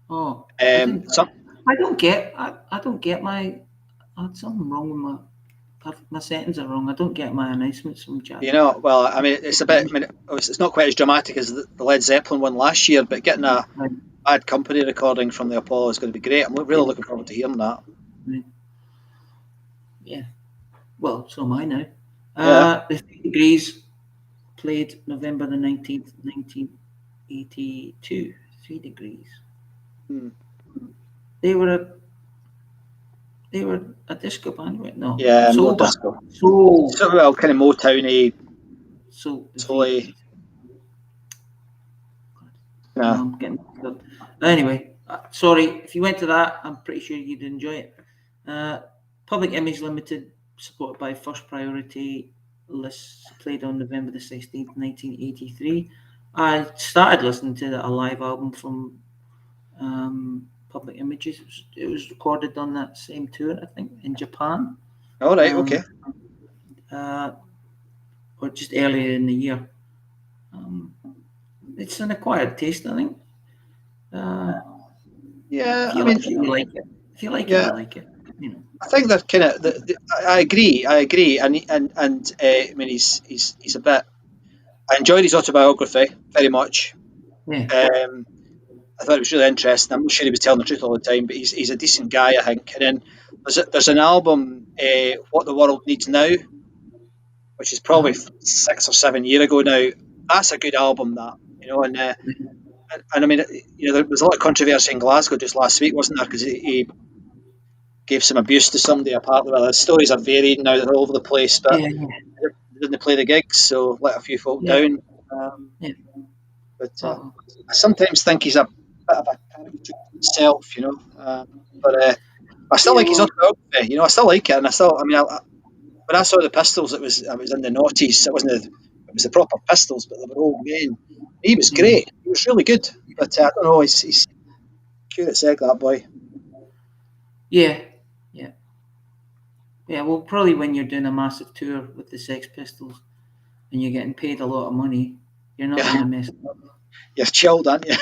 Oh, I don't get my. I had something wrong with my settings are wrong. I don't get my announcements from Jack. Well, I mean, it's a bit. I mean, it's not quite as dramatic as the Led Zeppelin one last year, but getting a Bad Company recording from the Apollo is going to be great. I'm really looking forward to hearing that. Yeah. Well, so am I now. The 3 Degrees played November the 19th, 1982. 3 Degrees. They were a disco band, right? No. Yeah, soul disco. Soul. Well, kind of Motowny. Soul-y. Yeah. I'm getting good. Anyway, sorry if you went to that. I'm pretty sure you'd enjoy it. Public Image Limited, supported by First Priority Lists, played on November the 16th, 1983. I started listening to a live album from Public Images. It was recorded on that same tour, I think, in Japan. All right, okay. Or just earlier in the year. It's an acquired taste, I think. If you like it. If you like it, you like it. I think they're kind of. I agree, and I mean, he's a bit. I enjoyed his autobiography very much. Yeah. I thought it was really interesting. I'm not sure he was telling the truth all the time, but he's a decent guy, I think. And then there's an album, What the World Needs Now, which is probably 6 or 7 years ago now. That's a good album, that, and I mean, there was a lot of controversy in Glasgow just last week, wasn't there? Because he gave some abuse to somebody. Apparently, the stories are varied now; they're all over the place. But they didn't play the gigs, so let a few folk down. But I sometimes think he's a bit of a caricature of himself, But I still like his autobiography. I still like it, and when I saw the Pistols, I was in the noughties. It was the proper Pistols, but they were old men. He was great. He was really good. But I don't know. He's cute as egg, that boy. Yeah. Well, probably when you're doing a massive tour with the Sex Pistols and you're getting paid a lot of money, you're not going to mess it up. You're chilled, aren't you?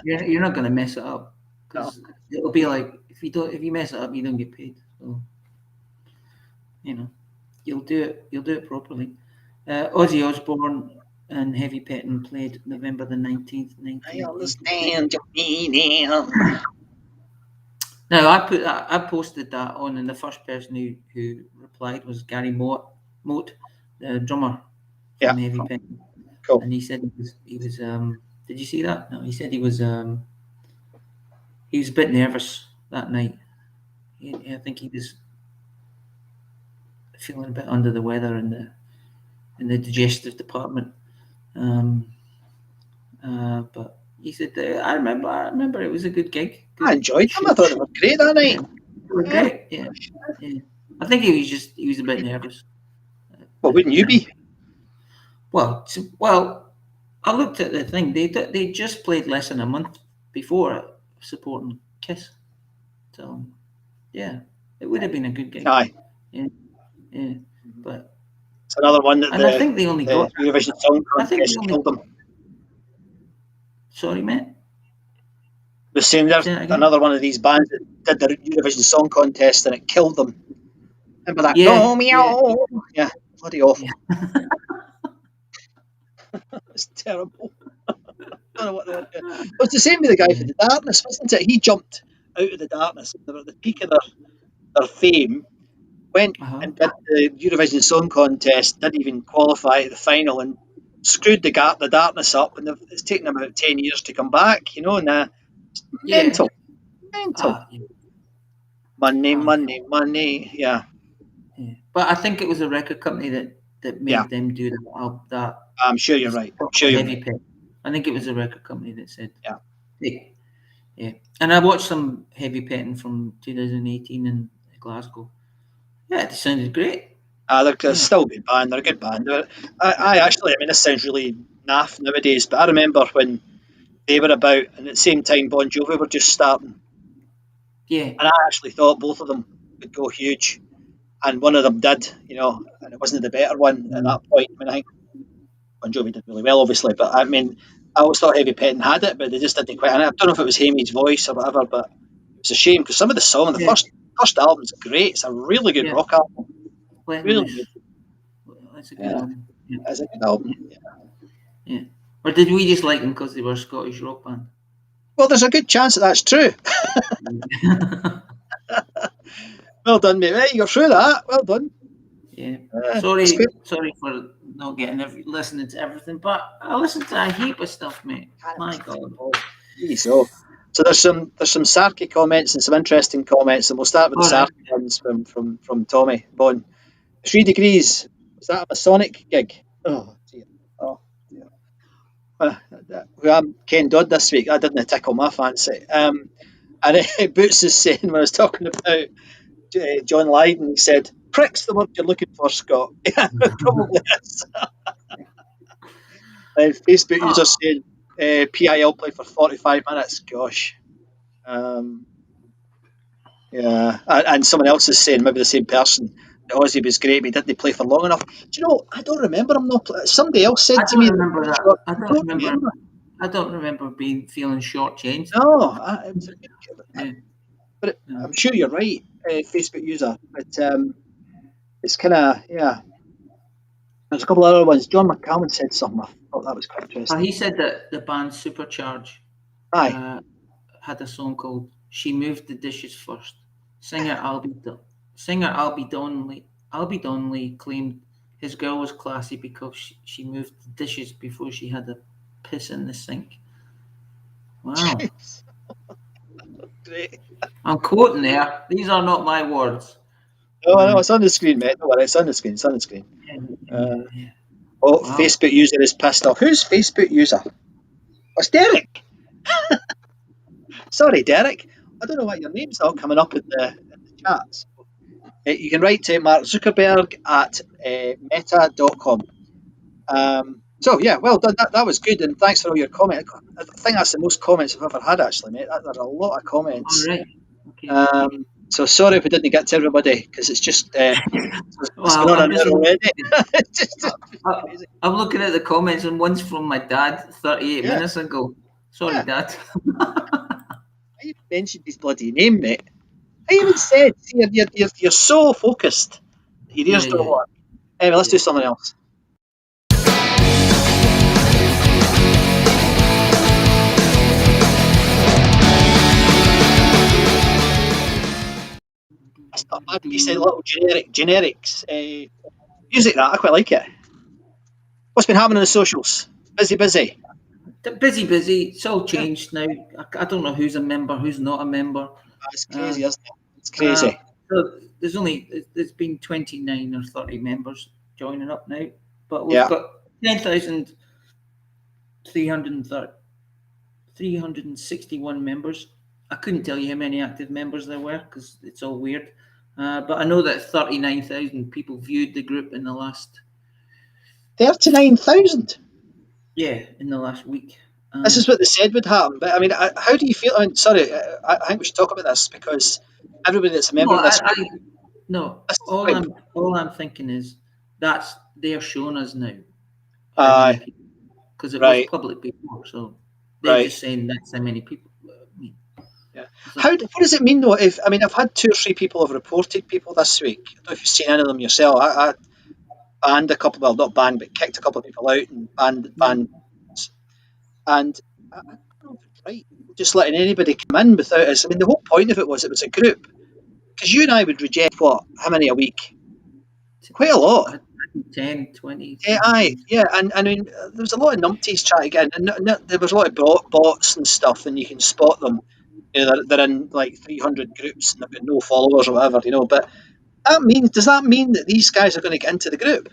You're not going to mess it up, because it'll be like if you mess it up, you don't get paid. So you'll do it properly. Ozzy Osbourne and Heavy Pettin played November the 19th, 1983. I understand your meaning. Now I posted that on, and the first person who replied was Gary Moat, the drummer from Heavy Pettin. Cool. And he said he was did you see that? No, he said he was a bit nervous that night. I think he was feeling a bit under the weather in the digestive department. But he said, I remember it was a good gig. I enjoyed them. I thought they were great that night. They were great, yeah. I think he was a bit nervous. Well, wouldn't you be? Well, I looked at the thing. They just played less than a month before supporting Kiss. So, yeah, it would have been a good gig. Aye. Yeah. But it's another one that I think they only got Eurovision Song Contest killed them. Sorry, mate. The same. There's Say that again? another one of these bands that did the Eurovision Song Contest and it killed them. Remember that? Yeah, No, meow. Yeah, bloody awful. It's terrible. I don't know what they were doing. It was the same with the guy for the Darkness, wasn't it? He jumped out of the Darkness. They were at the peak of their fame, went and did the Eurovision Song Contest, didn't even qualify at the final, and screwed the Darkness up. And it's taken them about 10 years to come back, you know, and Yeah. mental. Yeah. Money, money, money. Yeah. Yeah. But I think it was a record company that made them do that. I'm sure you're right. I'm sure you're Heavy right. Pettin. I think it was a record company that said. Yeah. Yeah. And I watched some Heavy Pettin from 2018 in Glasgow. Yeah, it sounded great. They're still a good band. They're a good band. I actually, I mean, this sounds really naff nowadays, but I remember when they were about, and at the same time Bon Jovi were just starting. Yeah. And I actually thought both of them would go huge. And one of them did, you know, and it wasn't the better one at that point. I mean, I think Bon Jovi did really well, obviously, but I mean, I always thought Heavy Pettin had it, but they just didn't quite. And I don't know if it was Hamey's voice or whatever, but it was a shame because some of the songs, the first album's great. It's a really good rock album. Really good. That's a good album. Yeah. It's a good album. Yeah. Or did we just like them because they were a Scottish rock band? Well, there's a good chance that that's true. Well done, mate. Right, you're through that. Well done. Yeah. Sorry for not listening to everything, but I listened to a heap of stuff, mate. My God. So there's some sarky comments and some interesting comments, and we'll start with the sarky ones from Tommy Bon. 3 Degrees. Was that a Masonic gig? Oh dear. Oh dear. I'm Ken Dodd this week. That didn't tickle my fancy. And Boots is saying when I was talking about John Lydon, he said, "Prick's the word you're looking for, Scott." Yeah, it probably is. Facebook user saying PIL played for 45 minutes. Gosh. Yeah. And someone else is saying, maybe the same person, that Ozzy was great, but he didn't play for long enough. Do you know, I don't remember him not playing. Somebody else said to me. I don't remember feeling shortchanged. No, it was a good game. But I'm sure you're right, Facebook user. But it's kind of, yeah. There's a couple of other ones. John McCallum said something. I thought that was quite interesting. He said that the band Supercharge had a song called "She Moved the Dishes First." Singer Albie Donnelly claimed his girl was classy because she moved the dishes before she had a piss in the sink. Wow. Great. I'm quoting there. These are not my words. No, it's on the screen, mate. Don't worry, it's on the screen. It's on the screen. Facebook user is pissed off. Who's Facebook user? Oh, it's Derek. Sorry, Derek. I don't know why your name's not coming up in the chats. You can write to Mark Zuckerberg at meta.com. So, yeah, well done. That was good, and thanks for all your comments. I think that's the most comments I've ever had, actually, mate. There's a lot of comments. All right. Okay. So sorry if we didn't get to everybody, because it's just it's been on an hour already. I'm looking at the comments, and one's from my dad 38 minutes ago. Sorry, Dad. I even mentioned his bloody name, mate. I even said, see, you're so focused. Your ears don't work. Anyway, let's do something else. That's not bad. You said little generics. Music that, I quite like it. What's been happening on the socials? Busy. Busy. It's all changed now. I don't know who's a member, who's not a member. It's crazy, isn't it? It's crazy. So there's been 29 or 30 members joining up now, but we've got 10,361 members. I couldn't tell you how many active members there were because it's all weird. But I know that 39,000 people viewed the group in the last... 39,000? Yeah, in the last week. This is what they said would happen. But I mean, how do you feel? I mean, sorry, I think we should talk about this because everybody that's a member of this group... All I'm thinking is they're showing us now. Because it was public before, so they're just saying that's how many people. What does it mean though? I've had 2 or 3 people have reported people this week. I don't know if you've seen any of them yourself. I banned a couple. Well, not banned, but kicked a couple of people out and banned. And I don't know if it's right. Just letting anybody come in without us. The whole point of it was a group. Because you and I would reject how many a week? Quite a lot. 10, 20. Yeah, and there was a lot of numpties trying to get in, and there was a lot of bots and stuff, and you can spot them. They're in like 300 groups and they've got no followers or whatever, But does that mean that these guys are going to get into the group?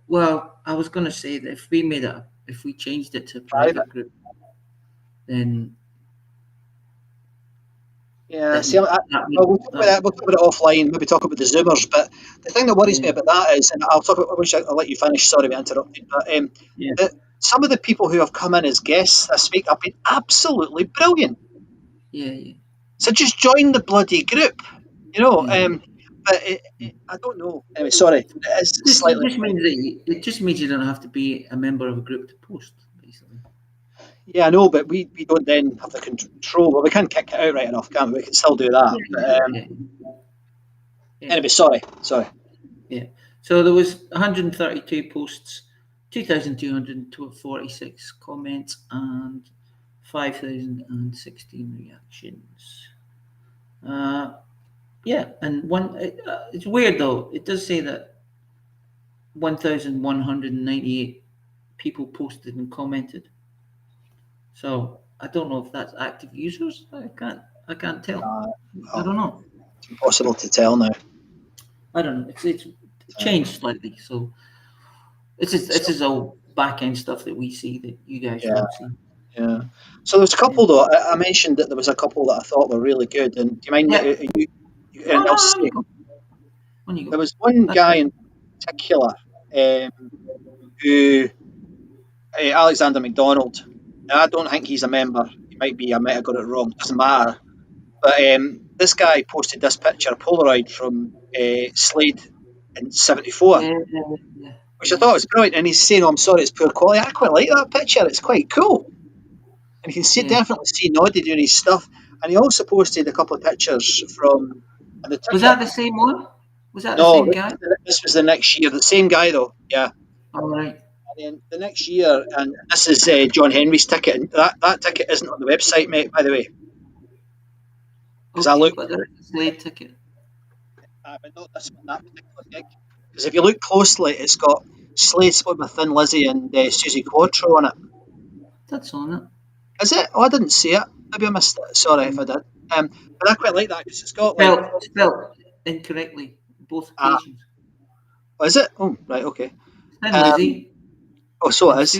Well, I was going to say that if we changed it to a private group, then yeah. See, we'll talk about it offline. Maybe talk about the Zoomers. But the thing that worries me about that is, and I'll let you finish. Sorry, we interrupted. But some of the people who have come in as guests this week have been absolutely brilliant. Yeah. So just join the bloody group, But I don't know. Anyway, sorry. It just means you don't have to be a member of a group to post, basically. Yeah, I know, but we don't then have the control. Well, we can kick it out right enough, can't we? We can still do that. Anyway, sorry. Yeah. So there was 132 posts, 2,246 comments, and 5,016 reactions. And it's weird though. It does say that 1,198 people posted and commented. So I don't know if that's active users. I can't tell. I don't know. It's impossible to tell now. I don't know. It's changed slightly. So this is all back end stuff that we see that you guys don't see. Yeah. So there's a couple though. I mentioned that there was a couple that I thought were really good. And do you mind? There was one guy in particular who Alexander McDonald. Now, I don't think he's a member. He might be. I might have got it wrong. Doesn't matter. But this guy posted this picture, a Polaroid from SLADE in '74, which I thought was brilliant. And he's saying, "Oh, I'm sorry, it's poor quality." I quite like that picture. It's quite cool. And you can definitely see Noddy doing his stuff. And he also posted a couple of pictures from. Was that the same one? Was that the same guy? This was the next year. The same guy though. Yeah. All right. And then the next year, and this is John Henry's ticket. And that ticket isn't on the website, mate. By the way. Because I looked. But there is a SLADE ticket. But not this one. That particular gig. Because if you look closely, it's got SLADE split with Thin Lizzy and Susie Quattro on it. That's on it. Is it? Oh, I didn't see it. Maybe I missed it. Sorry if I did. But I quite like that because it's got spelled incorrectly both occasions. Is it? Oh, right, okay. Thin Lizzy. So it is.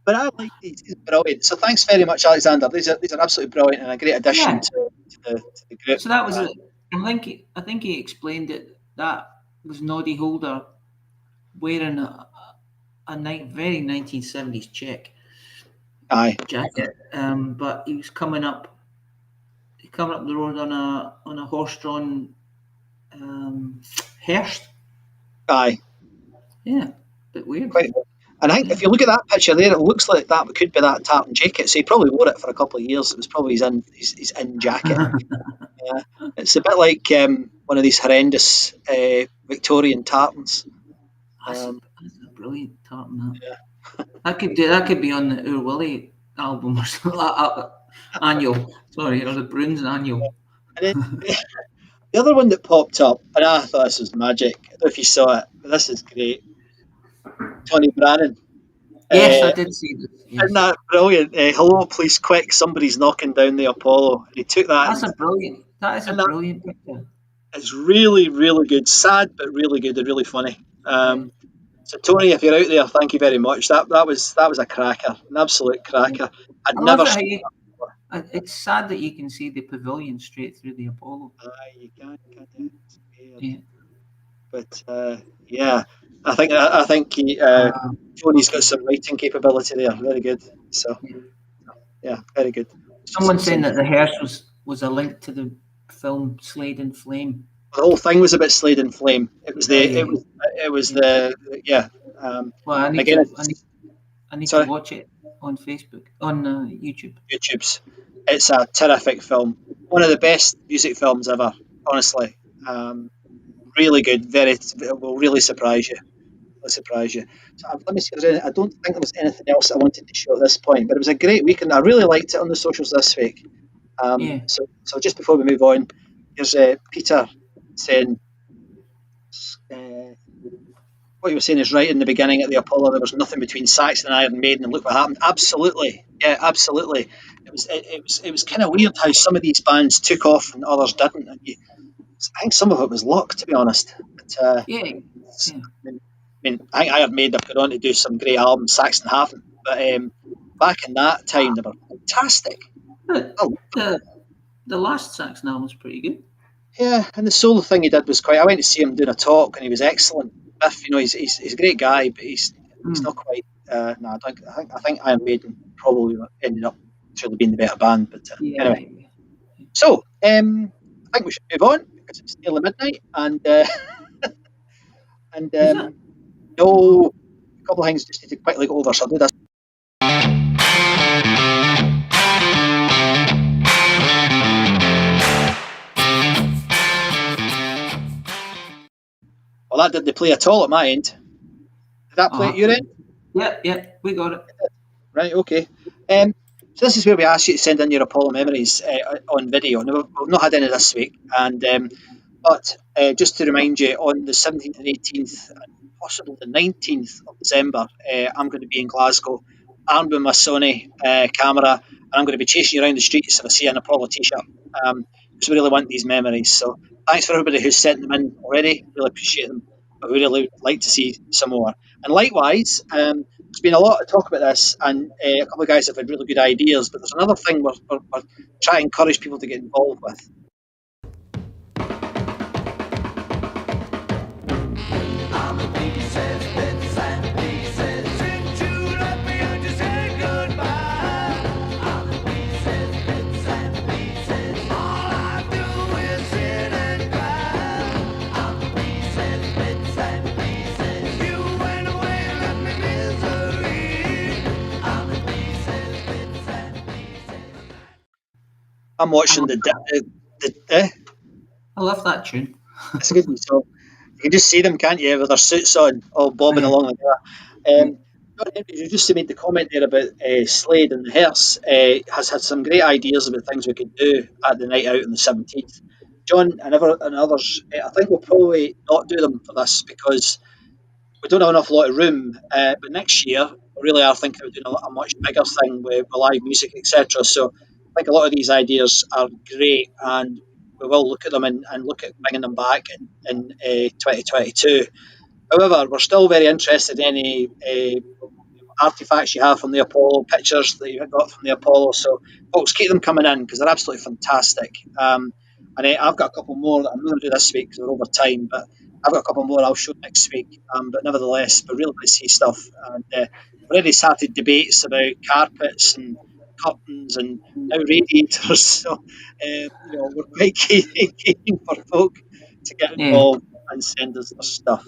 But I like these. He's brilliant. So thanks very much, Alexander. These are absolutely brilliant and a great addition to the group. So that was it. I think he explained it. That was Noddy Holder wearing a very 1970s check jacket. But he was coming up the road on a horse-drawn hearse. Aye. Yeah, bit weird. Quite. And I think if you look at that picture there, it looks like that could be that tartan jacket. So he probably wore it for a couple of years. It was probably his in jacket. Yeah, it's a bit like one of these horrendous Victorian tartans. That's a brilliant tartan. That could be on the Ur Willie album or something. Annual. Sorry, or the Bruins annual. And then, the other one that popped up, and I thought this was magic. I don't know if you saw it, but this is great. Tony Brannan. Yes, I did see this. Yes. Isn't that brilliant? Hello, police, quick! Somebody's knocking down the Apollo. And he took that. That is a brilliant picture. It's really, really good. Sad, but really good and really funny. So Tony, if you're out there, thank you very much. That was a cracker, an absolute cracker. I'd never seen that before. It's sad that you can see the pavilion straight through the Apollo. You can't. It's weird. Yeah. But I think Tony's got some writing capability there. Very good. So yeah, very good. Someone saying that the hearse was a link to the film Slade and Flame. The whole thing was about Slade and Flame. It was well, I need to watch it on Facebook, on YouTube. YouTube's. It's a terrific film. One of the best music films ever, honestly. Really good. Will really surprise you. Will surprise you. So let me see. If there's I don't think there was anything else I wanted to show at this point, but it was a great weekend. I really liked it on the socials this week. Yeah. So just before we move on, here's Peter saying, what you were saying is right in the beginning at the Apollo. There was nothing between Saxon and Iron Maiden, and look what happened. Absolutely, yeah, absolutely. It was kind of weird how some of these bands took off and others didn't. And I think some of it was luck, to be honest. But, Yeah. I think Iron Maiden have gone on to do some great albums. Saxon haven't, but back in that time they were fantastic. But Oh, the last Saxon album was pretty good. yeah, and the solo thing he did was quite. I went to see him doing a talk, and he was excellent. Biff, he's a great guy, but he's not quite. No, I think Iron Maiden probably ended up should have been the better band. But Yeah. anyway, so I think we should move on because it's nearly midnight, and Is it? no, a couple of things just need to quickly go over. So I'll do this. Well, that didn't play at all at my end. Did that play at your end? Yeah, we got it. Right, okay. So this is where we ask you to send in your Apollo memories on video. Now, we've not had any this week, but just to remind you, on the 17th and 18th, and possibly the 19th of December, I'm going to be in Glasgow, armed with my Sony camera, and I'm going to be chasing you around the streets if I see an Apollo t-shirt, because we really want these memories. So thanks for everybody who's sent them in already. Really appreciate them, but we really would like to see some more. And likewise, there's been a lot of talk about this, and a couple of guys have had really good ideas, but there's another thing we're trying to encourage people to get involved with. I'm watching I love that tune. it's a good one. So you can just see them, can't you, with their suits on, all bobbing along like that. John Henry, who just made the comment there about Slade and the Hearse, has had some great ideas about things we could do at the night out on the 17th. John and others, I think we'll probably not do them for this because we don't have an awful lot of room. But next year, we really are thinking of doing a much bigger thing with live music, etc. So I think a lot of these ideas are great, and we will look at them and look at bringing them back in 2022. However, we're still very interested in any artifacts you have from the Apollo, pictures that you got from the Apollo. So, folks, keep them coming in because they're absolutely fantastic. And I've got a couple more that I'm going to do this week because we're over time, but I've got a couple more I'll show next week. But nevertheless, we're really going to see stuff. And we've already started debates about carpets and curtains and now radiators. So, we're quite keen for folk to get involved and send us their stuff.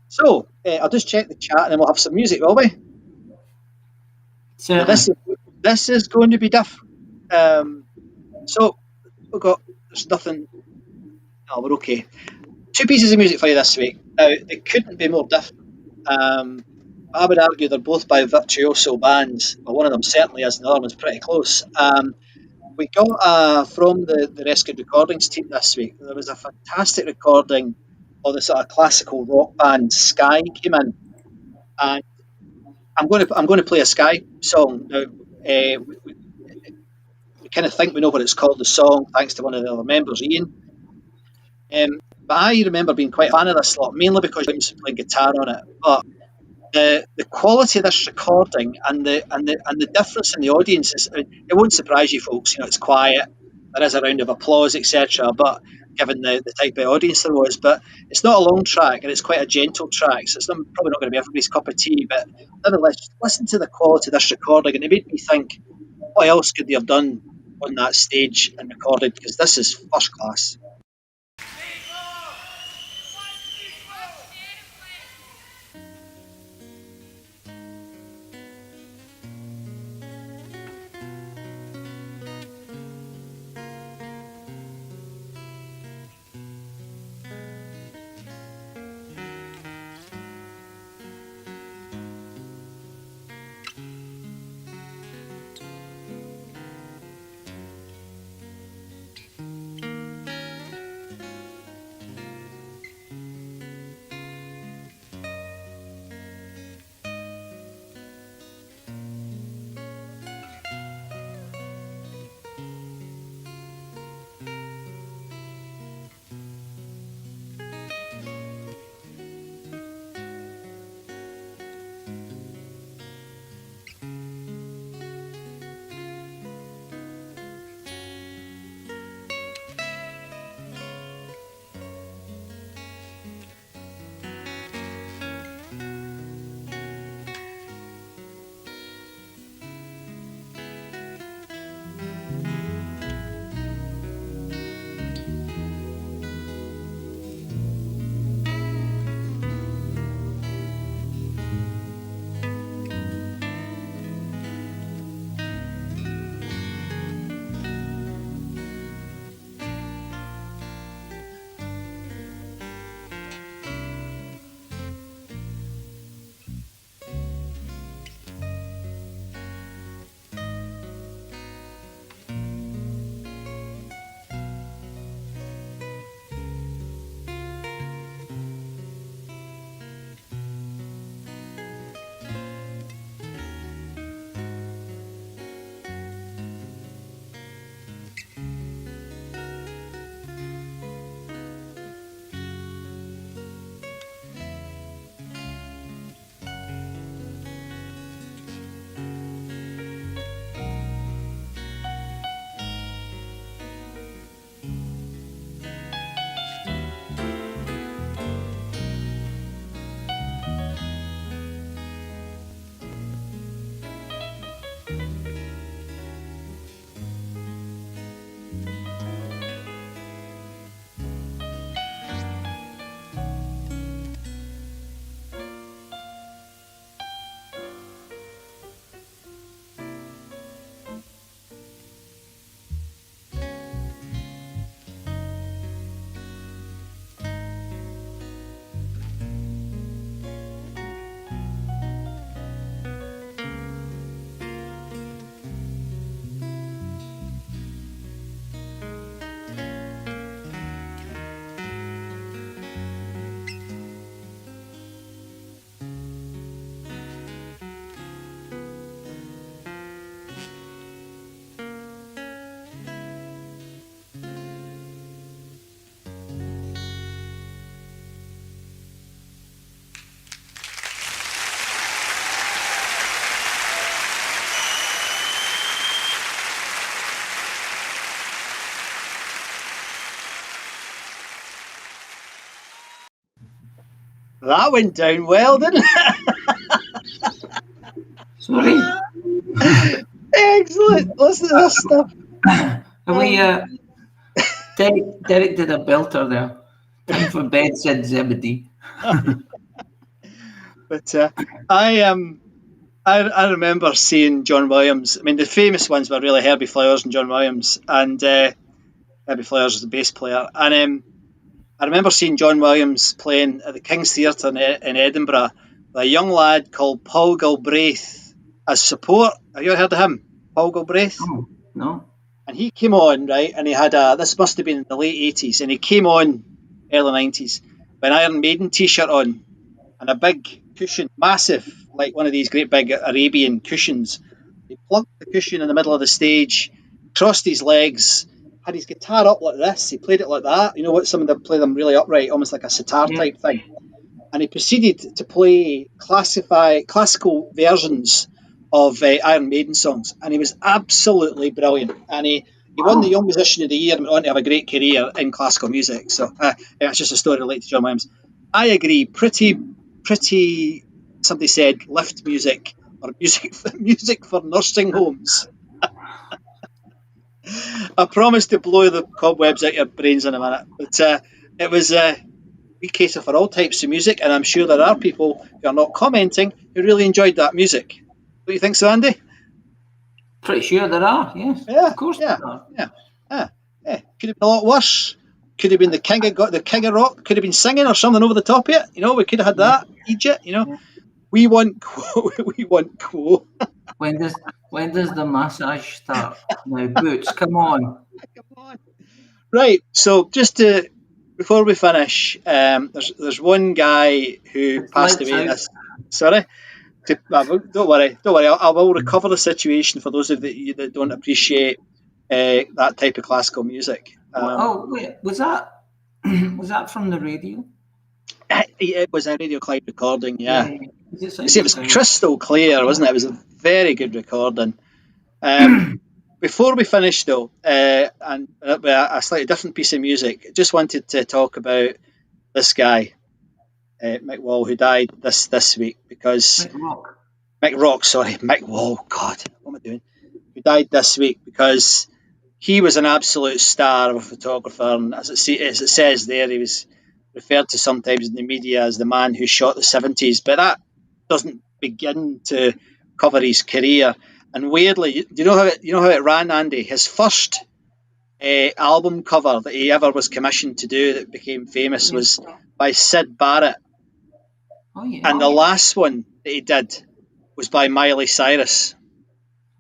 So, I'll just check the chat and then we'll have some music, will we? Now, this is going to be different. So, there's nothing. No, we're okay. 2 pieces of music for you this week. Now, they couldn't be more different. I would argue they're both by virtuoso bands. Well, one of them certainly is, and the other one's pretty close. We got from the Rescued Recordings team this week. There was a fantastic recording of the sort of classical rock band Sky came in, and I'm going to play a Sky song now. We kind of think we know what it's called, the song, thanks to one of the other members, Ian. But I remember being quite a fan of this lot, mainly because James played guitar on it. But the quality of this recording and the difference in the audience is, it won't surprise you folks. It's quiet, there is a round of applause, etc. But given the type of audience there was, but it's not a long track and it's quite a gentle track, so it's probably not going to be everybody's cup of tea. But nevertheless, just listen to the quality of this recording, and it made me think, what else could they have done on that stage and recorded? Because this is first class. That went down well, didn't it? Sorry. Excellent. Listen to this stuff. We, Derek did a belter there. Time for bed, said Zebedee. But I remember seeing John Williams. I mean, the famous ones were really Herbie Flowers and John Williams, and Herbie Flowers was the bass player. And I remember seeing John Williams playing at the King's Theatre in Edinburgh with a young lad called Paul Galbraith as support. Have you ever heard of him, Paul Galbraith? Oh, no. And he came on, right, and he had this must have been in the late 80s, and he came on early 90s with an Iron Maiden t-shirt on and a big cushion, massive, like one of these great big Arabian cushions. He plunked the cushion in the middle of the stage, crossed his legs, had his guitar up like this. He played it like that. You know what? Some of them play them really upright, almost like a sitar type thing. And he proceeded to play classical versions of Iron Maiden songs, and he was absolutely brilliant. And he won the Young Musician of the Year and went on to have a great career in classical music. So it's just a story related to John Williams. I agree. Pretty. Somebody said lift music or music for nursing homes. I promise to blow the cobwebs out your brains in a minute, but it was we cater for all types of music, and I'm sure there are people who are not commenting who really enjoyed that music. What do you think so, Andy? Pretty sure there are, yes. Yeah, of course yeah, there are. yeah. Could have been a lot worse. Could have been the king of rock. Could have been singing or something over the top of it. You know, we could have had that. Egypt. You know, we want quo. When does the massage start? Now, Boots, come on. Come on. Right. So just before we finish, there's one guy who passed away. Sorry. Don't worry. I will recover the situation for those of you that don't appreciate that type of classical music. Wait, was that from the radio? It was a Radio Clyde recording, yeah. It was crystal clear, wasn't it? It was a very good recording. Before we finish, though, and a slightly different piece of music, I just wanted to talk about this guy, Mick Wall, who died this week because Mick Wall. God, what am I doing? Who died this week because he was an absolute star of a photographer, and as it says there, he was referred to sometimes in the media as the man who shot the 70s, but that doesn't begin to cover his career. And weirdly, do you know how it ran, Andy? His first album cover that he ever was commissioned to do that became famous was by Syd Barrett. Oh, yeah. And the last one that he did was by Miley Cyrus.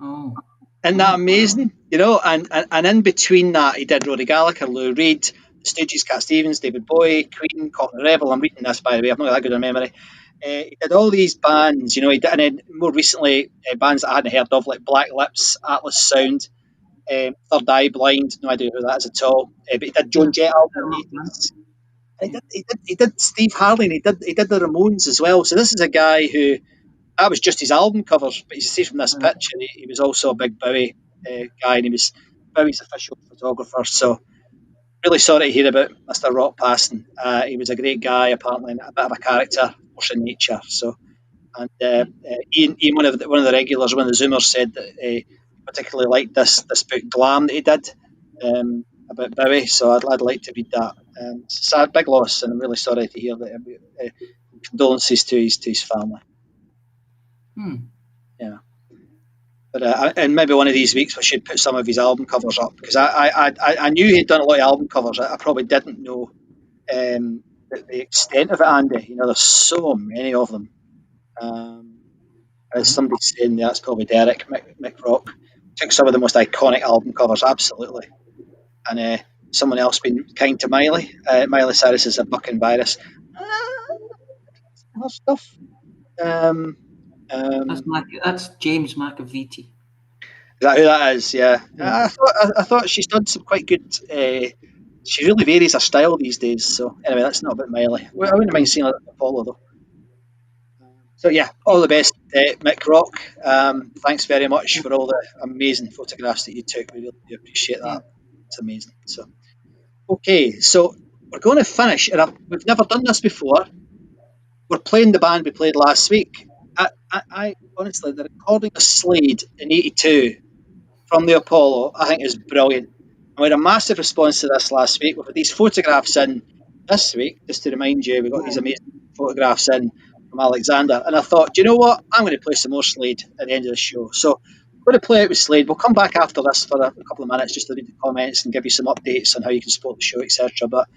Oh. Isn't that amazing? You know, and in between that, he did Rory Gallagher, Lou Reed, the Stooges, Cat Stevens, David Bowie, Queen, Cotton Rebel. I'm reading this, by the way. I've not got that good a memory. He did all these bands, you know. And then more recently, bands that I hadn't heard of, like Black Lips, Atlas Sound, Third Eye Blind. No idea who that is at all. But he did Joan Jett album. He did Steve Harley, and he did the Ramones as well. So this is a guy who, that was just his album covers, but you see from this picture, he was also a big Bowie guy, and he was Bowie's official photographer. So really sorry to hear about Mr. Rock passing. He was a great guy, apparently, and a bit of a character, force in nature. So, and Ian, one of the regulars, one of the Zoomers, said that he particularly liked this book Glam that he did about Bowie. So I'd like to read that. It's a sad, big loss, and I'm really sorry to hear that. Condolences to his family. Yeah, but and maybe one of these weeks we should put some of his album covers up, because I knew he'd done a lot of album covers. I probably didn't know the extent of it, Andy. You know, there's so many of them. As somebody's saying, that's probably Derek Mick Rock took some of the most iconic album covers, absolutely. And someone else been kind to Miley. Miley Cyrus is a bucking virus. Other stuff. That's James McAveety. Is that who that is? Yeah. I thought she's done some quite good. She really varies her style these days. So anyway, that's not about Miley. Well, I wouldn't mind seeing her Apollo though. So yeah, all the best, Mick Rock. Thanks very much for all the amazing photographs that you took. We really appreciate that. It's amazing. So okay, so we're going to finish, and we've never done this before. we're playing the band we played last week. I honestly, the recording of SLADE in '82 from the Apollo, I think is brilliant. And we had a massive response to this last week. We've had these photographs in this week, just to remind you, we got these amazing photographs in from Alexander. And I thought, do you know what? I'm going to play some more SLADE at the end of the show. So I'm going to play out with SLADE. We'll come back after this for a couple of minutes just to read the comments and give you some updates on how you can support the show, etc. But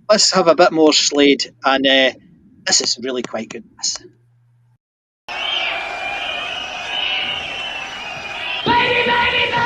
let's have a bit more SLADE. And this is really quite good. Baby, baby, baby!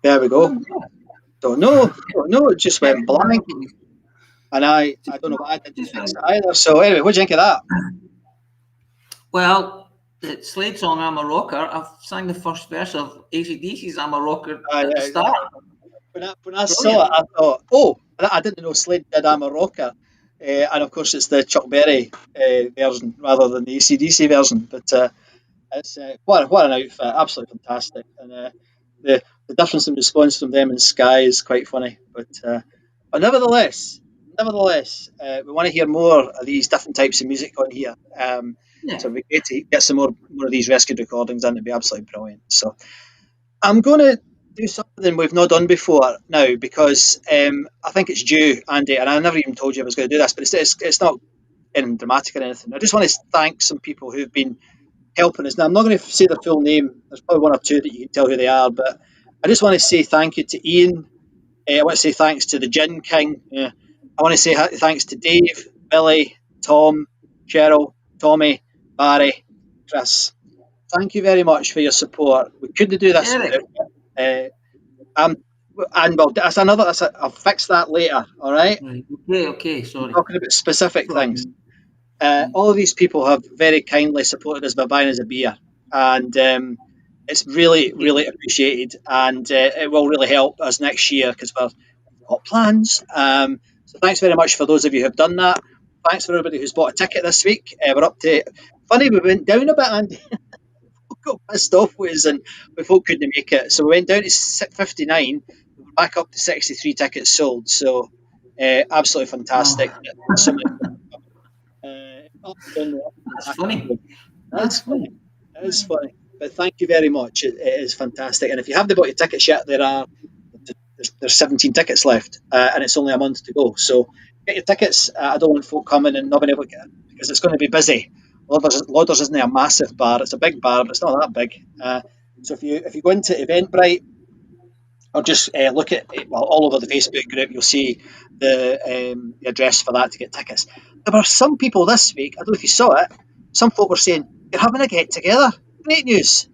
There we go. Don't know. It just went blank. And I don't know what I did to fix it either. So anyway, what do you think of that? Well, the SLADE song "I'm a Rocker," I've sang the first verse of AC/DC's "I'm a Rocker" at the start. When I saw it, I thought, oh, I didn't know Slade did "I'm a Rocker." And of course, it's the Chuck Berry version rather than the AC/DC version. But it's what an outfit, absolutely fantastic. And the difference in response from them and Sky is quite funny. But nevertheless, we want to hear more of these different types of music on here. So it'd be great to get some more of these rescued recordings in. It'd be absolutely brilliant. So I'm going to do something we've not done before now because I think it's due, Andy, and I never even told you I was going to do this, but it's not anything dramatic or anything. I just want to thank some people who've been helping us. Now, I'm not going to say the full name. There's probably one or two that you can tell who they are, but I just want to say thank you to Ian. I want to say thanks to the Gin King. I want to say thanks to Dave, Billy, Tom, Cheryl, Tommy, Barry, Chris. Thank you very much for your support. We couldn't do this without you. And well, I'll fix that later. All right. Okay. Sorry. I'm talking about specific things. All of these people have very kindly supported us by buying us a beer, and it's really, really appreciated, and it will really help us next year because we've got plans. So thanks very much for those of you who have done that. Thanks for everybody who's bought a ticket this week. We're up to. Funny, we went down a bit, Andy. Got pissed off with us and we folk couldn't make it, so we went down to 59. We're back up to 63 tickets sold, so absolutely fantastic. That's funny. That's funny. It is funny, but thank you very much. It is fantastic, and if you haven't bought your tickets yet, there's 17 tickets left, and it's only a month to go, so get your tickets. I don't want folk coming and not being able to get it because it's going to be busy. Lauders isn't a massive bar; it's a big bar, but it's not that big. So if you go into Eventbrite or just look at all over the Facebook group, you'll see the address for that to get tickets. There were some people this week. I don't know if you saw it. Some folk were saying you're having a get together. Great news.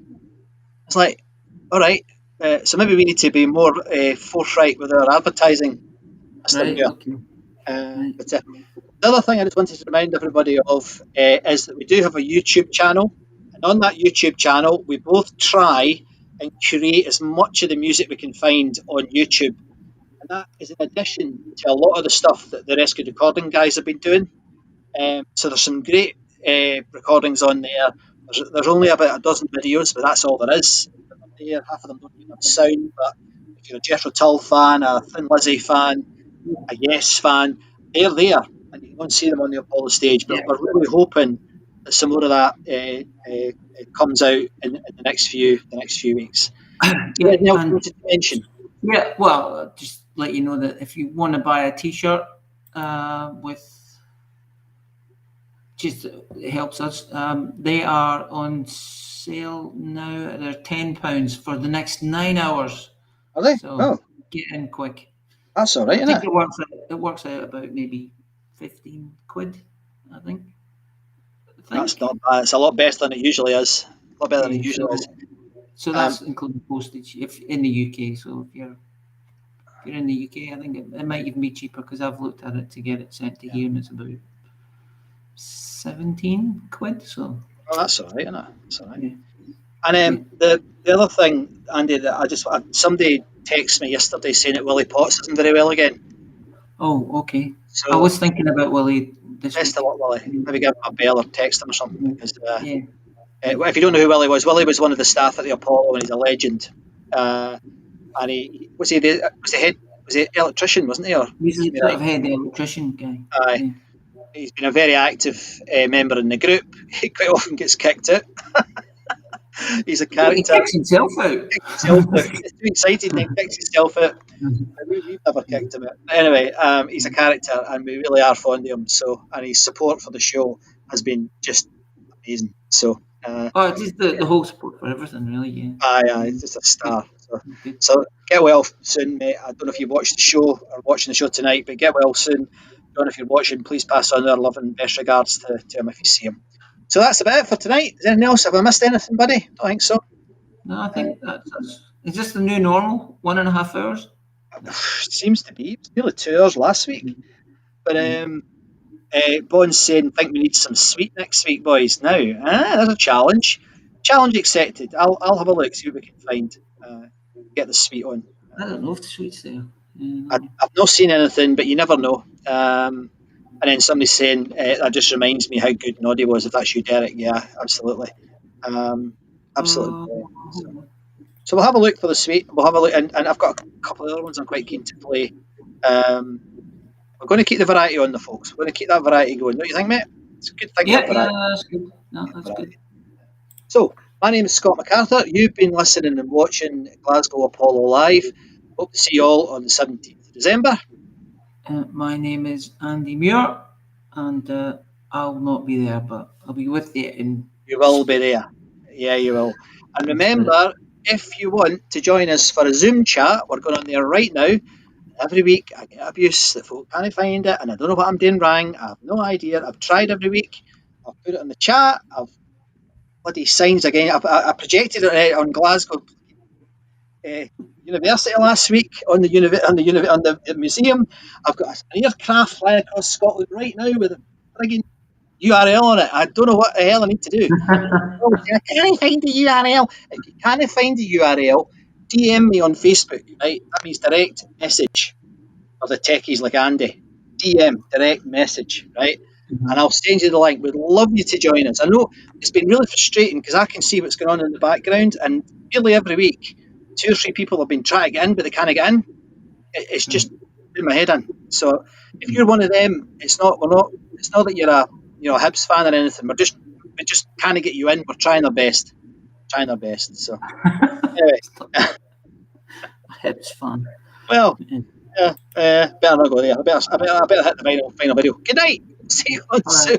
It's like, all right. So maybe we need to be more forthright with our advertising. Right. Okay. But the other thing I just wanted to remind everybody of is that we do have a YouTube channel, and on that YouTube channel, we both try and curate as much of the music we can find on YouTube, and that is in addition to a lot of the stuff that the Rescued Recording guys have been doing. So there's some great recordings on there. There's only about a dozen videos, but that's all there is. Half of them don't even have sound, but if you're a Jethro Tull fan, a Thin Lizzy fan, a Yes fan, they're there, and you can go and see them on the Apollo stage. But we're really hoping that some more of that comes out in the next few weeks. Well, just let you know that if you want to buy a T-shirt it helps us. They are on sale now. They're £10 for the next 9 hours. Are they? So get in quick. That's all right, I think it works out about maybe 15 quid, I think. That's not bad. It's a lot better than it usually is. A lot better than it usually is. So that's including postage if in the UK. So if you're in the UK, I think it might even be cheaper because I've looked at it to get it sent to here, and it's about 17 quid. So that's all right, isn't it? That's all right. Yeah. And the other thing, Andy, that somebody texted me yesterday saying that Willie Potts isn't very well again. Oh, okay. So I was thinking about Willie this week. Best of luck, Willie. Maybe give him a bell or text him or something. Because if you don't know who Willie was one of the staff at the Apollo, and he's a legend. And he was the electrician, wasn't he? Or he's the sort of head electrician guy. Aye. Yeah. He's been a very active member in the group. He quite often gets kicked out. He's a character. He kicks himself out. He's too excited and he kicks himself out. We've never kicked him out. Anyway, he's a character and we really are fond of him. So, and his support for the show has been just amazing. So, just the whole support for everything, really. Yeah. Aye, he's just a star. So get well soon, mate. I don't know if you watched the show or watching the show tonight, but get well soon. John, if you're watching, please pass on our love and best regards to him if you see him. So that's about it for tonight. Is there anything else? Have I missed anything, buddy? Don't think so. No, I think that's is this the new normal? 1.5 hours? Seems to be. It was nearly 2 hours last week. But Bond's saying, think we need some sweet next week, boys. Now, there's a challenge. Challenge accepted. I'll have a look, see what we can find. Get the sweet on. I don't know if the sweet's there. I've not seen anything, but you never know. And then somebody's saying, that just reminds me how good Noddy was. If that's you, Derek, yeah, absolutely. Absolutely. So we'll have a look for the sweet. We'll have a look, and I've got a couple of other ones I'm quite keen to play. We're going to keep the variety on the folks. We're going to keep that variety going. Don't you think, mate? It's a good thing. Yeah, that's good. No, that's good. So, my name is Scott MacArthur. You've been listening and watching Glasgow Apollo Live. Hope to see you all on the 17th of December. My name is Andy Muir, and I'll not be there, but I'll be with you. You will be there. Yeah, you will. And remember, if you want to join us for a Zoom chat, we're going on there right now. Every week I get abuse that folk can't find it, and I don't know what I'm doing wrong. I have no idea. I've tried every week. I've put it in the chat. I've bloody signs again. I projected it on Glasgow University last week on the museum. I've got an aircraft flying across Scotland right now with a frigging URL on it. I don't know what the hell I need to do. I can't find the URL. If you can't find the URL, DM me on Facebook, right? That means direct message for the techies like Andy. DM, direct message, right? And I'll send you the link. We'd love you to join us. I know it's been really frustrating because I can see what's going on in the background, and nearly every week, 2 or 3 people have been trying to get in, but they can't get in. It's just putting my head in. So if you're one of them, it's not that you're a Hibs fan or anything. We just can't get you in. We're trying our best. So anyway, Hibs fan. Well, better not go there. I better hit the final video. Good night. See you on soon.